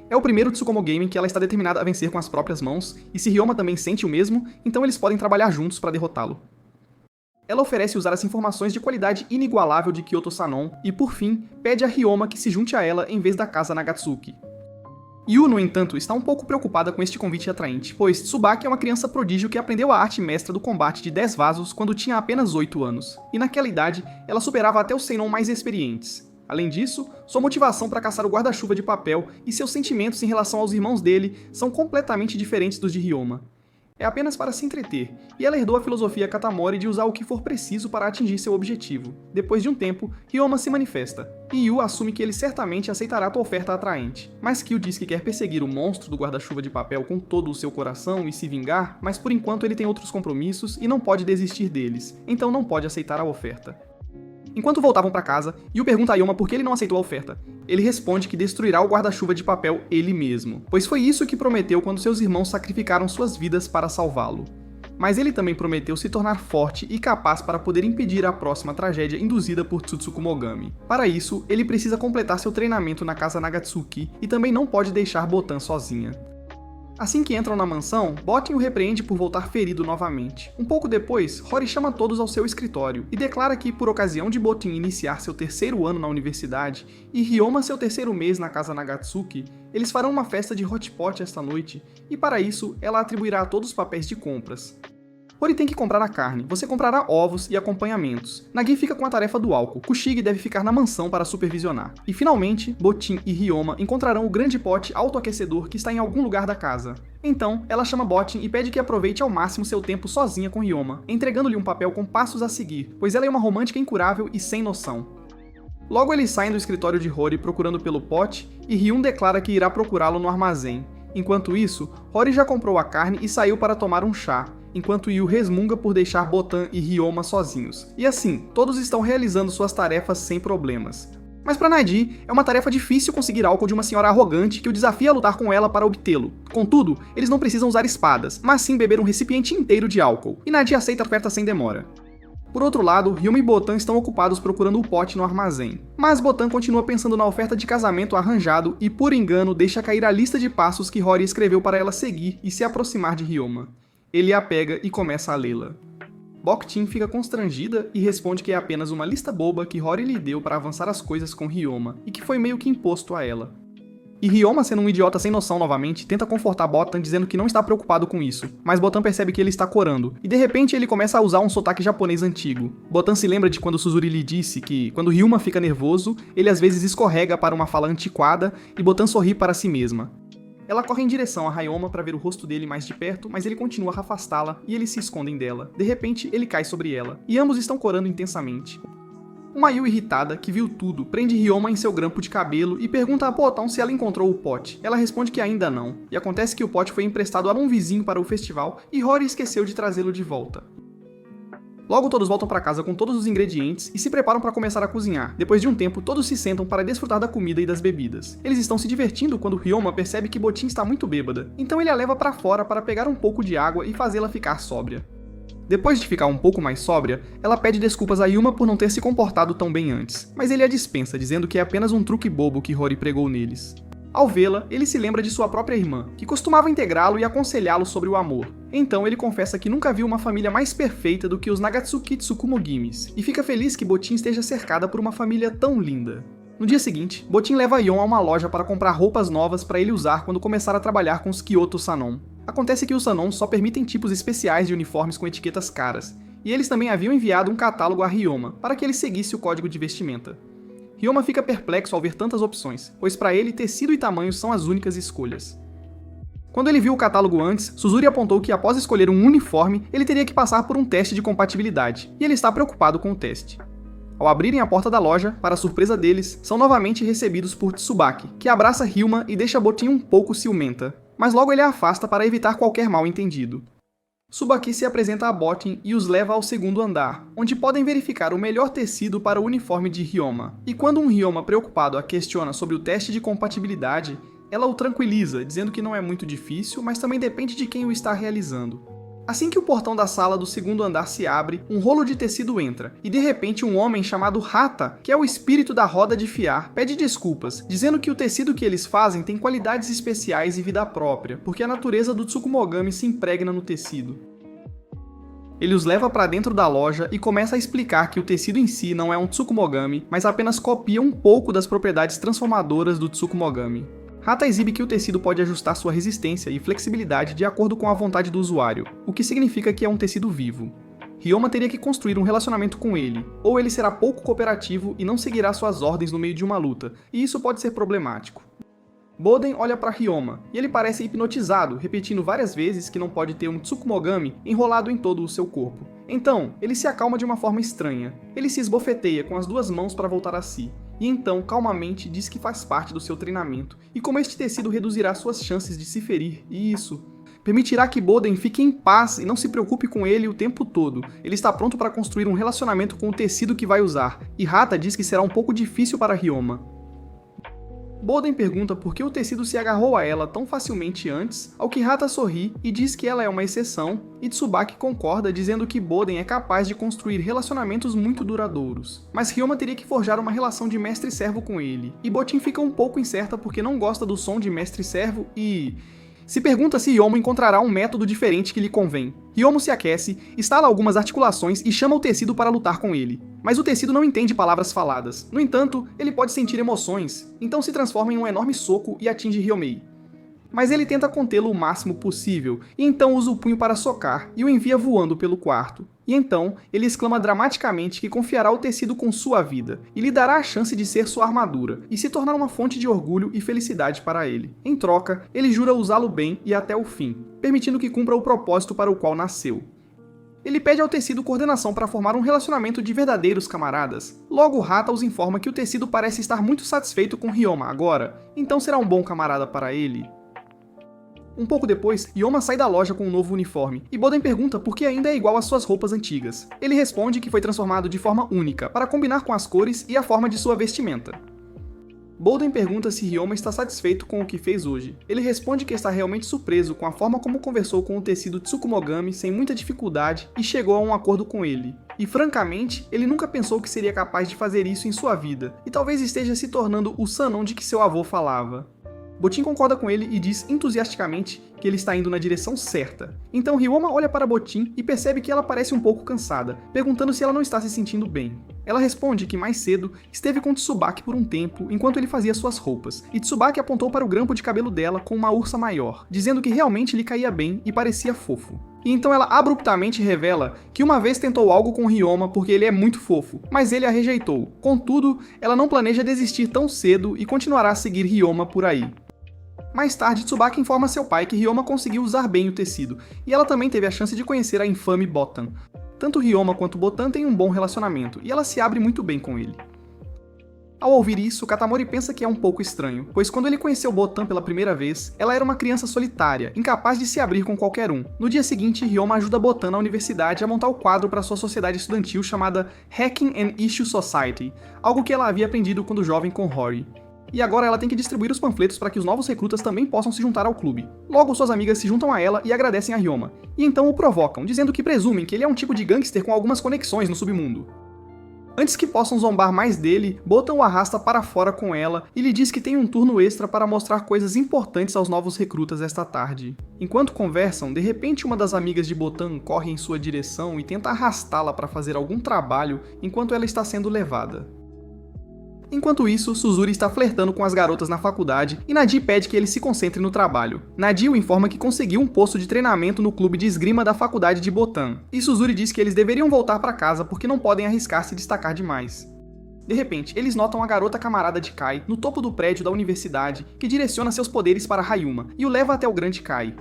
É o primeiro Tsukumo Game que ela está determinada a vencer com as próprias mãos, e se Ryoma também sente o mesmo, então eles podem trabalhar juntos para derrotá-lo. Ela oferece usar as informações de qualidade inigualável de Kyoto Sanon e, por fim, pede a Ryoma que se junte a ela em vez da casa Nagatsuki. Yu, no entanto, está um pouco preocupada com este convite atraente, pois Tsubaki é uma criança prodígio que aprendeu a arte mestra do combate de 10 vasos quando tinha apenas 8 anos, e naquela idade ela superava até os Seinen mais experientes. Além disso, sua motivação para caçar o guarda-chuva de papel e seus sentimentos em relação aos irmãos dele são completamente diferentes dos de Ryoma. É apenas para se entreter, e ela herdou a filosofia Katamori de usar o que for preciso para atingir seu objetivo. Depois de um tempo, Ryoma se manifesta, e Yu assume que ele certamente aceitará tua oferta atraente. Mas Kyo diz que quer perseguir o monstro do guarda-chuva de papel com todo o seu coração e se vingar, mas por enquanto ele tem outros compromissos e não pode desistir deles, então não pode aceitar a oferta. Enquanto voltavam para casa, Yu pergunta a Ryoma por que ele não aceitou a oferta. Ele responde que destruirá o guarda-chuva de papel ele mesmo, pois foi isso que prometeu quando seus irmãos sacrificaram suas vidas para salvá-lo. Mas ele também prometeu se tornar forte e capaz para poder impedir a próxima tragédia induzida por Tsutsuku Mogami. Para isso, ele precisa completar seu treinamento na casa Nagatsuki e também não pode deixar Botan sozinha. Assim que entram na mansão, Botin o repreende por voltar ferido novamente. Um pouco depois, Rory chama todos ao seu escritório e declara que, por ocasião de Botin iniciar seu 3º ano na universidade e Ryoma seu 3º mês na casa Nagatsuki, eles farão uma festa de hot pot esta noite, e para isso, ela atribuirá a todos os papéis de compras. Rory tem que comprar a carne, você comprará ovos e acompanhamentos. Nagi fica com a tarefa do álcool, Kushigi deve ficar na mansão para supervisionar. E finalmente, Botin e Ryoma encontrarão o grande pote autoaquecedor que está em algum lugar da casa. Então, ela chama Botin e pede que aproveite ao máximo seu tempo sozinha com Ryoma, entregando-lhe um papel com passos a seguir, pois ela é uma romântica incurável e sem noção. Logo eles saem do escritório de Rory procurando pelo pote, e Ryun declara que irá procurá-lo no armazém. Enquanto isso, Rory já comprou a carne e saiu para tomar um chá, enquanto Yu resmunga por deixar Botan e Ryoma sozinhos. E assim, todos estão realizando suas tarefas sem problemas. Mas para Nadi, é uma tarefa difícil conseguir álcool de uma senhora arrogante que o desafia a lutar com ela para obtê-lo. Contudo, eles não precisam usar espadas, mas sim beber um recipiente inteiro de álcool, e Nadi aceita a oferta sem demora. Por outro lado, Ryuma e Botan estão ocupados procurando o pote no armazém. Mas Botan continua pensando na oferta de casamento arranjado e, por engano, deixa cair a lista de passos que Rory escreveu para ela seguir e se aproximar de Ryoma. ele a pega e começa a lê-la. Bok-chin fica constrangida e responde que é apenas uma lista boba que Rory lhe deu para avançar as coisas com Ryoma, e que foi meio que imposto a ela. E Ryoma, sendo um idiota sem noção novamente, tenta confortar Botan dizendo que não está preocupado com isso, mas Botan percebe que ele está corando, e de repente ele começa a usar um sotaque japonês antigo. Botan se lembra de quando Suzuri lhe disse que, quando Ryuma fica nervoso, ele às vezes escorrega para uma fala antiquada, e Botan sorri para si mesma. Ela corre em direção a Ryoma para ver o rosto dele mais de perto, mas ele continua a afastá-la e eles se escondem dela. De repente, ele cai sobre ela, e ambos estão corando intensamente. Uma Yu irritada, que viu tudo, prende Ryoma em seu grampo de cabelo e pergunta a Botan se ela encontrou o pote. Ela responde que ainda não, e acontece que o pote foi emprestado a um vizinho para o festival e Rory esqueceu de trazê-lo de volta. Logo todos voltam para casa com todos os ingredientes e se preparam para começar a cozinhar. Depois de um tempo, todos se sentam para desfrutar da comida e das bebidas. Eles estão se divertindo quando Ryoma percebe que Bochin está muito bêbada, então ele a leva para fora para pegar um pouco de água e fazê-la ficar sóbria. Depois de ficar um pouco mais sóbria, ela pede desculpas a Yuma por não ter se comportado tão bem antes, mas ele a dispensa, dizendo que é apenas um truque bobo que Rory pregou neles. Ao vê-la, ele se lembra de sua própria irmã, que costumava integrá-lo e aconselhá-lo sobre o amor. Então ele confessa que nunca viu uma família mais perfeita do que os Nagatsuki Tsukumogimis, e fica feliz que Bochin esteja cercada por uma família tão linda. No dia seguinte, Bochin leva Yon a uma loja para comprar roupas novas para ele usar quando começar a trabalhar com os Kyoto Sanon. Acontece que os Sanon só permitem tipos especiais de uniformes com etiquetas caras, e eles também haviam enviado um catálogo a Ryoma, para que ele seguisse o código de vestimenta. Ryoma fica perplexo ao ver tantas opções, pois para ele tecido e tamanho são as únicas escolhas. Quando ele viu o catálogo antes, Suzuri apontou que após escolher um uniforme, ele teria que passar por um teste de compatibilidade, e ele está preocupado com o teste. Ao abrirem a porta da loja, para surpresa deles, são novamente recebidos por Tsubaki, que abraça Ryuma e deixa Bochin um pouco ciumenta, mas logo ele a afasta para evitar qualquer mal-entendido. Tsubaki se apresenta a Bochin e os leva ao segundo andar, onde podem verificar o melhor tecido para o uniforme de Ryoma. E quando um Ryoma preocupado a questiona sobre o teste de compatibilidade, ela o tranquiliza, dizendo que não é muito difícil, mas também depende de quem o está realizando. Assim que o portão da sala do segundo andar se abre, um rolo de tecido entra, e de repente um homem chamado Hata, que é o espírito da roda de fiar, pede desculpas, dizendo que o tecido que eles fazem tem qualidades especiais e vida própria, porque a natureza do Tsukumogami se impregna no tecido. Ele os leva para dentro da loja e começa a explicar que o tecido em si não é um Tsukumogami, mas apenas copia um pouco das propriedades transformadoras do Tsukumogami. Hata exibe que o tecido pode ajustar sua resistência e flexibilidade de acordo com a vontade do usuário, o que significa que é um tecido vivo. Ryoma teria que construir um relacionamento com ele, ou ele será pouco cooperativo e não seguirá suas ordens no meio de uma luta, e isso pode ser problemático. Boden olha para Ryoma, e ele parece hipnotizado, repetindo várias vezes que não pode ter um Tsukumogami enrolado em todo o seu corpo. Então, ele se acalma de uma forma estranha. Ele se esbofeteia com as duas mãos para voltar a si, e então calmamente diz que faz parte do seu treinamento, e como este tecido reduzirá suas chances de se ferir, e isso permitirá que Boden fique em paz e não se preocupe com ele o tempo todo. Ele está pronto para construir um relacionamento com o tecido que vai usar, e Hata diz que será um pouco difícil para Ryoma. Boden pergunta por que o tecido se agarrou a ela tão facilmente antes, ao que Hata sorri e diz que ela é uma exceção, e Tsubaki concorda dizendo que Boden é capaz de construir relacionamentos muito duradouros. Mas Ryoma teria que forjar uma relação de mestre-servo com ele, e Bochin fica um pouco incerta porque não gosta do som de mestre-servo e se pergunta se Yomo encontrará um método diferente que lhe convém. Yomo se aquece, instala algumas articulações e chama o tecido para lutar com ele. Mas o tecido não entende palavras faladas. No entanto, ele pode sentir emoções, então se transforma em um enorme soco e atinge Ryomei. Mas ele tenta contê-lo o máximo possível, e então usa o punho para socar, e o envia voando pelo quarto. E então, ele exclama dramaticamente que confiará o tecido com sua vida, e lhe dará a chance de ser sua armadura, e se tornar uma fonte de orgulho e felicidade para ele. Em troca, ele jura usá-lo bem e até o fim, permitindo que cumpra o propósito para o qual nasceu. Ele pede ao tecido coordenação para formar um relacionamento de verdadeiros camaradas. Logo, Hata os informa que o tecido parece estar muito satisfeito com Ryoma agora, então será um bom camarada para ele. Um pouco depois, Ryoma sai da loja com um novo uniforme, e Boden pergunta por que ainda é igual às suas roupas antigas. Ele responde que foi transformado de forma única, para combinar com as cores e a forma de sua vestimenta. Boden pergunta se Ryoma está satisfeito com o que fez hoje. Ele responde que está realmente surpreso com a forma como conversou com o tecido Tsukumogami sem muita dificuldade e chegou a um acordo com ele. E francamente, ele nunca pensou que seria capaz de fazer isso em sua vida, e talvez esteja se tornando o Sanon de que seu avô falava. Bochin concorda com ele e diz entusiasticamente que ele está indo na direção certa. Então Ryoma olha para Botin e percebe que ela parece um pouco cansada, perguntando se ela não está se sentindo bem. Ela responde que mais cedo esteve com Tsubaki por um tempo enquanto ele fazia suas roupas, e Tsubaki apontou para o grampo de cabelo dela com uma ursa maior, dizendo que realmente lhe caía bem e parecia fofo. E então ela abruptamente revela que uma vez tentou algo com Ryoma porque ele é muito fofo, mas ele a rejeitou. Contudo, ela não planeja desistir tão cedo e continuará a seguir Ryoma por aí. Mais tarde, Tsubaki informa seu pai que Ryoma conseguiu usar bem o tecido, e ela também teve a chance de conhecer a infame Botan. Tanto Ryoma quanto Botan têm um bom relacionamento, e ela se abre muito bem com ele. Ao ouvir isso, Katamori pensa que é um pouco estranho, pois quando ele conheceu Botan pela primeira vez, ela era uma criança solitária, incapaz de se abrir com qualquer um. No dia seguinte, Ryoma ajuda Botan na universidade a montar o quadro para sua sociedade estudantil chamada Hacking and Issue Society, algo que ela havia aprendido quando jovem com Hori. E agora ela tem que distribuir os panfletos para que os novos recrutas também possam se juntar ao clube. Logo, suas amigas se juntam a ela e agradecem a Ryoma, e então o provocam, dizendo que presumem que ele é um tipo de gangster com algumas conexões no submundo. Antes que possam zombar mais dele, Botan o arrasta para fora com ela e lhe diz que tem um turno extra para mostrar coisas importantes aos novos recrutas esta tarde. Enquanto conversam, de repente uma das amigas de Botan corre em sua direção e tenta arrastá-la para fazer algum trabalho enquanto ela está sendo levada. Enquanto isso, Suzuri está flertando com as garotas na faculdade e Nadi pede que ele se concentre no trabalho. Nadi o informa que conseguiu um posto de treinamento no clube de esgrima da faculdade de Botan, e Suzuri diz que eles deveriam voltar para casa porque não podem arriscar se destacar demais. De repente, eles notam a garota camarada de Kai no topo do prédio da universidade que direciona seus poderes para Ryuma e o leva até o grande Kai.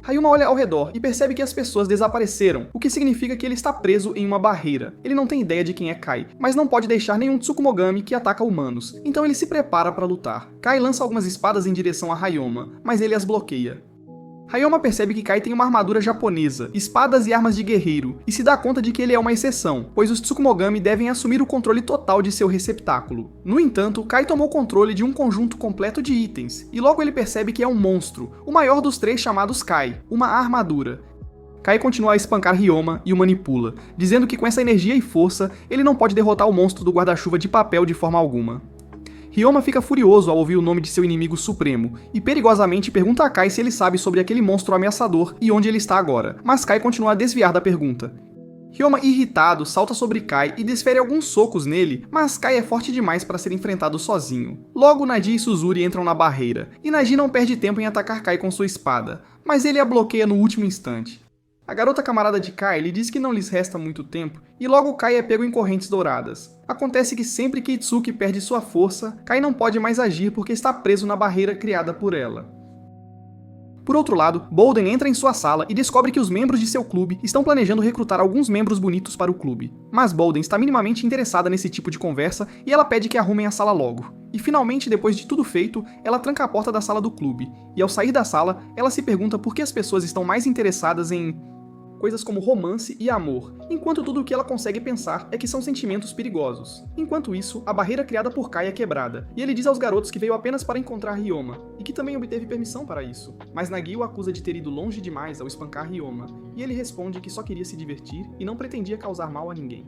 Ryuma olha ao redor e percebe que as pessoas desapareceram, o que significa que ele está preso em uma barreira. Ele não tem ideia de quem é Kai, mas não pode deixar nenhum Tsukumogami que ataca humanos, então ele se prepara para lutar. Kai lança algumas espadas em direção a Ryoma, mas ele as bloqueia. Ryoma percebe que Kai tem uma armadura japonesa, espadas e armas de guerreiro, e se dá conta de que ele é uma exceção, pois os Tsukumogami devem assumir o controle total de seu receptáculo. No entanto, Kai tomou controle de um conjunto completo de itens, e logo ele percebe que é um monstro, o maior dos três chamados Kai, uma armadura. Kai continua a espancar Ryoma e o manipula, dizendo que com essa energia e força, ele não pode derrotar o monstro do guarda-chuva de papel de forma alguma. Ryoma fica furioso ao ouvir o nome de seu inimigo supremo, e perigosamente pergunta a Kai se ele sabe sobre aquele monstro ameaçador e onde ele está agora, mas Kai continua a desviar da pergunta. Ryoma, irritado, salta sobre Kai e desfere alguns socos nele, mas Kai é forte demais para ser enfrentado sozinho. Logo, Nadi e Suzuri entram na barreira, e Nadi não perde tempo em atacar Kai com sua espada, mas ele a bloqueia no último instante. A garota camarada de Kai lhe diz que não lhes resta muito tempo, e logo Kai é pego em correntes douradas. Acontece que sempre que Itsuki perde sua força, Kai não pode mais agir porque está preso na barreira criada por ela. Por outro lado, Bolden entra em sua sala e descobre que os membros de seu clube estão planejando recrutar alguns membros bonitos para o clube. Mas Bolden está minimamente interessada nesse tipo de conversa e ela pede que arrumem a sala logo. E finalmente, depois de tudo feito, ela tranca a porta da sala do clube, e ao sair da sala, ela se pergunta por que as pessoas estão mais interessadas em coisas como romance e amor, enquanto tudo o que ela consegue pensar é que são sentimentos perigosos. Enquanto isso, a barreira criada por Kai é quebrada, e ele diz aos garotos que veio apenas para encontrar Ryoma, e que também obteve permissão para isso. Mas Nagi o acusa de ter ido longe demais ao espancar Ryoma, e ele responde que só queria se divertir e não pretendia causar mal a ninguém.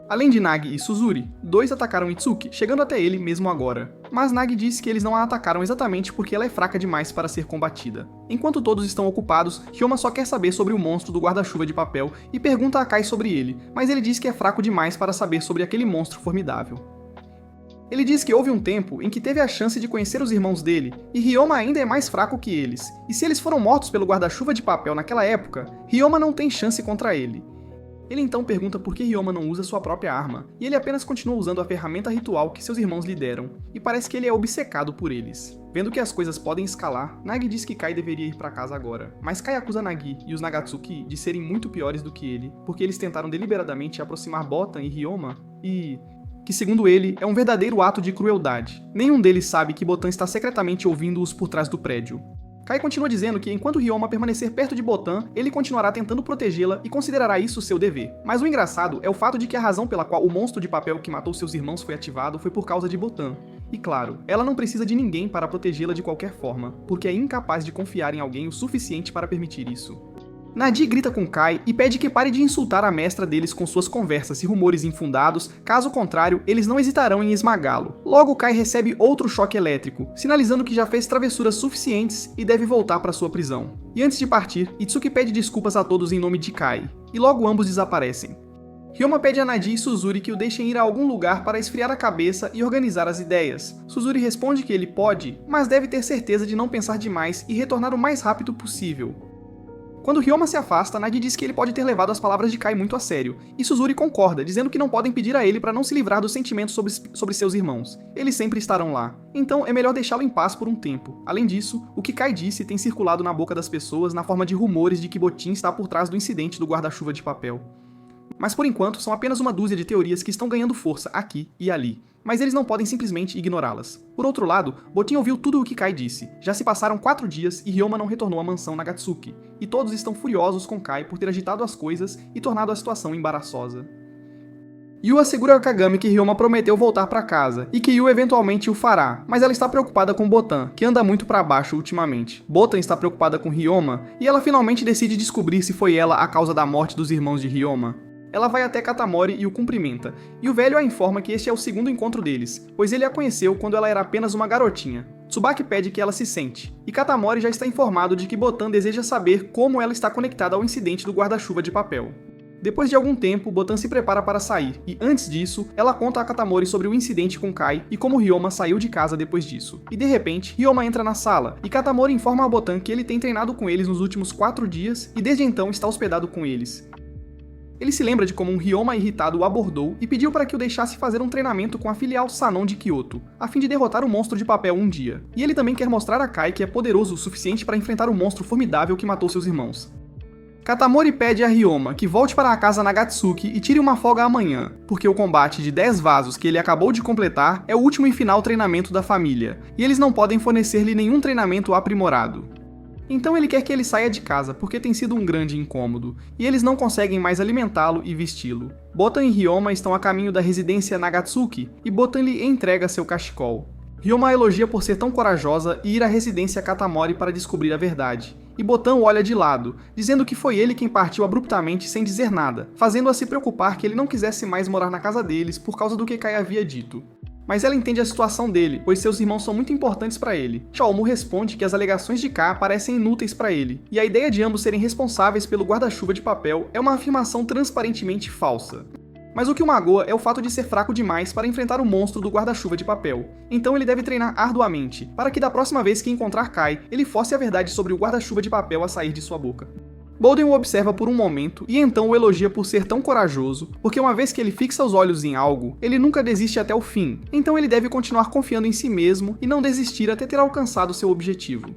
Além de Nagi e Suzuri, dois atacaram Itsuki, chegando até ele mesmo agora. Mas Nagi disse que eles não a atacaram exatamente porque ela é fraca demais para ser combatida. Enquanto todos estão ocupados, Ryoma só quer saber sobre o monstro do guarda-chuva de papel e pergunta a Kai sobre ele, mas ele diz que é fraco demais para saber sobre aquele monstro formidável. Ele diz que houve um tempo em que teve a chance de conhecer os irmãos dele, e Ryoma ainda é mais fraco que eles. E se eles foram mortos pelo guarda-chuva de papel naquela época, Ryoma não tem chance contra ele. Ele então pergunta por que Ryoma não usa sua própria arma, e ele apenas continua usando a ferramenta ritual que seus irmãos lhe deram, e parece que ele é obcecado por eles. Vendo que as coisas podem escalar, Nagi diz que Kai deveria ir para casa agora, mas Kai acusa Nagi e os Nagatsuki de serem muito piores do que ele, porque eles tentaram deliberadamente aproximar Botan e Ryoma, e que segundo ele, é um verdadeiro ato de crueldade. Nenhum deles sabe que Botan está secretamente ouvindo-os por trás do prédio. Kai continua dizendo que enquanto Ryoma permanecer perto de Botan, ele continuará tentando protegê-la e considerará isso seu dever. Mas o engraçado é o fato de que a razão pela qual o monstro de papel que matou seus irmãos foi ativado foi por causa de Botan. E claro, ela não precisa de ninguém para protegê-la de qualquer forma, porque é incapaz de confiar em alguém o suficiente para permitir isso. Nadi grita com Kai e pede que pare de insultar a mestra deles com suas conversas e rumores infundados, caso contrário, eles não hesitarão em esmagá-lo. Logo, Kai recebe outro choque elétrico, sinalizando que já fez travessuras suficientes e deve voltar para sua prisão. E antes de partir, Itsuki pede desculpas a todos em nome de Kai, e logo ambos desaparecem. Ryoma pede a Nadi e Suzuri que o deixem ir a algum lugar para esfriar a cabeça e organizar as ideias. Suzuri responde que ele pode, mas deve ter certeza de não pensar demais e retornar o mais rápido possível. Quando Ryoma se afasta, Nadi diz que ele pode ter levado as palavras de Kai muito a sério, e Suzuri concorda, dizendo que não podem pedir a ele para não se livrar dos sentimentos sobre seus irmãos. Eles sempre estarão lá. Então é melhor deixá-lo em paz por um tempo. Além disso, o que Kai disse tem circulado na boca das pessoas na forma de rumores de que Botin está por trás do incidente do guarda-chuva de papel. Mas por enquanto são apenas uma dúzia de teorias que estão ganhando força aqui e ali, mas eles não podem simplesmente ignorá-las. Por outro lado, Botin ouviu tudo o que Kai disse. Já se passaram 4 dias e Ryoma não retornou à mansão Nagatsuki, e todos estão furiosos com Kai por ter agitado as coisas e tornado a situação embaraçosa. Yu assegura a Kagami que Ryoma prometeu voltar para casa, e que Yu eventualmente o fará, mas ela está preocupada com Botan, que anda muito para baixo ultimamente. Botan está preocupada com Ryoma, e ela finalmente decide descobrir se foi ela a causa da morte dos irmãos de Ryoma. Ela vai até Katamori e o cumprimenta, e o velho a informa que este é o segundo encontro deles, pois ele a conheceu quando ela era apenas uma garotinha. Tsubaki pede que ela se sente, e Katamori já está informado de que Botan deseja saber como ela está conectada ao incidente do guarda-chuva de papel. Depois de algum tempo, Botan se prepara para sair, e antes disso, ela conta a Katamori sobre o incidente com Kai e como Ryoma saiu de casa depois disso. E de repente, Ryoma entra na sala, e Katamori informa a Botan que ele tem treinado com eles nos últimos 4 dias e desde então está hospedado com eles. Ele se lembra de como um Ryoma irritado o abordou e pediu para que o deixasse fazer um treinamento com a filial Sanon de Kyoto, a fim de derrotar o monstro de papel um dia. E ele também quer mostrar a Kai que é poderoso o suficiente para enfrentar o monstro formidável que matou seus irmãos. Katamori pede a Ryoma que volte para a casa Nagatsuki e tire uma folga amanhã, porque o combate de 10 vasos que ele acabou de completar é o último e final treinamento da família, e eles não podem fornecer-lhe nenhum treinamento aprimorado. Então ele quer que ele saia de casa, porque tem sido um grande incômodo, e eles não conseguem mais alimentá-lo e vesti-lo. Botan e Ryoma estão a caminho da residência Nagatsuki, e Botan lhe entrega seu cachecol. Ryoma a elogia por ser tão corajosa e ir à residência Katamori para descobrir a verdade. E Botan o olha de lado, dizendo que foi ele quem partiu abruptamente sem dizer nada, fazendo-a se preocupar que ele não quisesse mais morar na casa deles por causa do que Kai havia dito. Mas ela entende a situação dele, pois seus irmãos são muito importantes para ele. Xiaomu responde que as alegações de Ka parecem inúteis para ele, e a ideia de ambos serem responsáveis pelo guarda-chuva de papel é uma afirmação transparentemente falsa. Mas o que o magoa é o fato de ser fraco demais para enfrentar o monstro do guarda-chuva de papel. Então ele deve treinar arduamente, para que da próxima vez que encontrar Kai, ele force a verdade sobre o guarda-chuva de papel a sair de sua boca. Bolden o observa por um momento e então o elogia por ser tão corajoso, porque uma vez que ele fixa os olhos em algo, ele nunca desiste até o fim, então ele deve continuar confiando em si mesmo e não desistir até ter alcançado seu objetivo.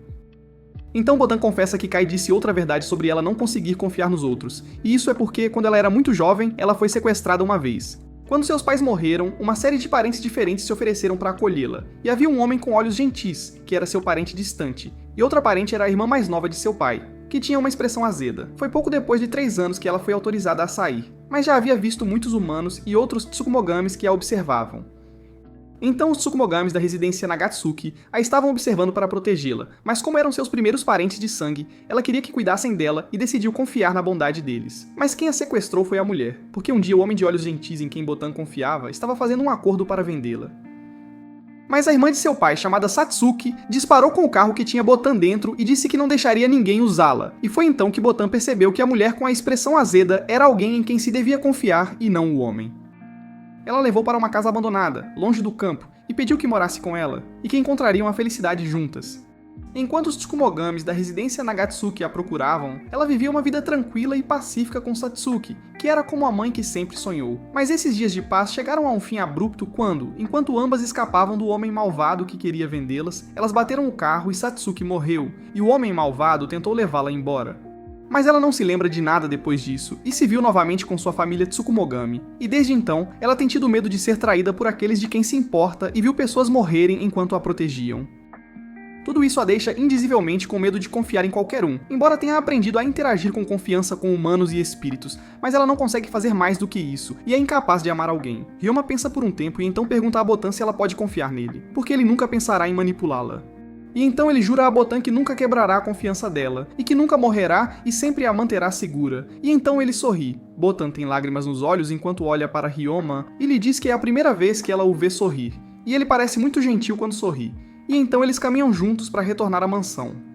Então Botan confessa que Kai disse outra verdade sobre ela não conseguir confiar nos outros, e isso é porque, quando ela era muito jovem, ela foi sequestrada uma vez. Quando seus pais morreram, uma série de parentes diferentes se ofereceram para acolhê-la, e havia um homem com olhos gentis, que era seu parente distante, e outra parente era a irmã mais nova de seu pai, que tinha uma expressão azeda. Foi pouco depois de 3 anos que ela foi autorizada a sair, mas já havia visto muitos humanos e outros Tsukumogamis que a observavam. Então os Tsukumogamis da residência Nagatsuki a estavam observando para protegê-la, mas como eram seus primeiros parentes de sangue, ela queria que cuidassem dela e decidiu confiar na bondade deles. Mas quem a sequestrou foi a mulher, porque um dia o homem de olhos gentis em quem Botan confiava estava fazendo um acordo para vendê-la. Mas a irmã de seu pai, chamada Satsuki, disparou com o carro que tinha Botan dentro e disse que não deixaria ninguém usá-la. E foi então que Botan percebeu que a mulher com a expressão azeda era alguém em quem se devia confiar e não o homem. Ela levou para uma casa abandonada, longe do campo, e pediu que morasse com ela, e que encontrariam a felicidade juntas. Enquanto os Tsukumogamis da residência Nagatsuki a procuravam, ela vivia uma vida tranquila e pacífica com Satsuki, que era como a mãe que sempre sonhou. Mas esses dias de paz chegaram a um fim abrupto quando, enquanto ambas escapavam do homem malvado que queria vendê-las, elas bateram o carro e Satsuki morreu, e o homem malvado tentou levá-la embora. Mas ela não se lembra de nada depois disso, e se viu novamente com sua família Tsukumogami. E desde então, ela tem tido medo de ser traída por aqueles de quem se importa e viu pessoas morrerem enquanto a protegiam. Tudo isso a deixa indizivelmente com medo de confiar em qualquer um, embora tenha aprendido a interagir com confiança com humanos e espíritos, mas ela não consegue fazer mais do que isso, e é incapaz de amar alguém. Ryoma pensa por um tempo e então pergunta a Botan se ela pode confiar nele, porque ele nunca pensará em manipulá-la. E então ele jura a Botan que nunca quebrará a confiança dela, e que nunca morrerá e sempre a manterá segura. E então ele sorri. Botan tem lágrimas nos olhos enquanto olha para Ryoma e lhe diz que é a primeira vez que ela o vê sorrir. E ele parece muito gentil quando sorri. E então eles caminham juntos para retornar à mansão.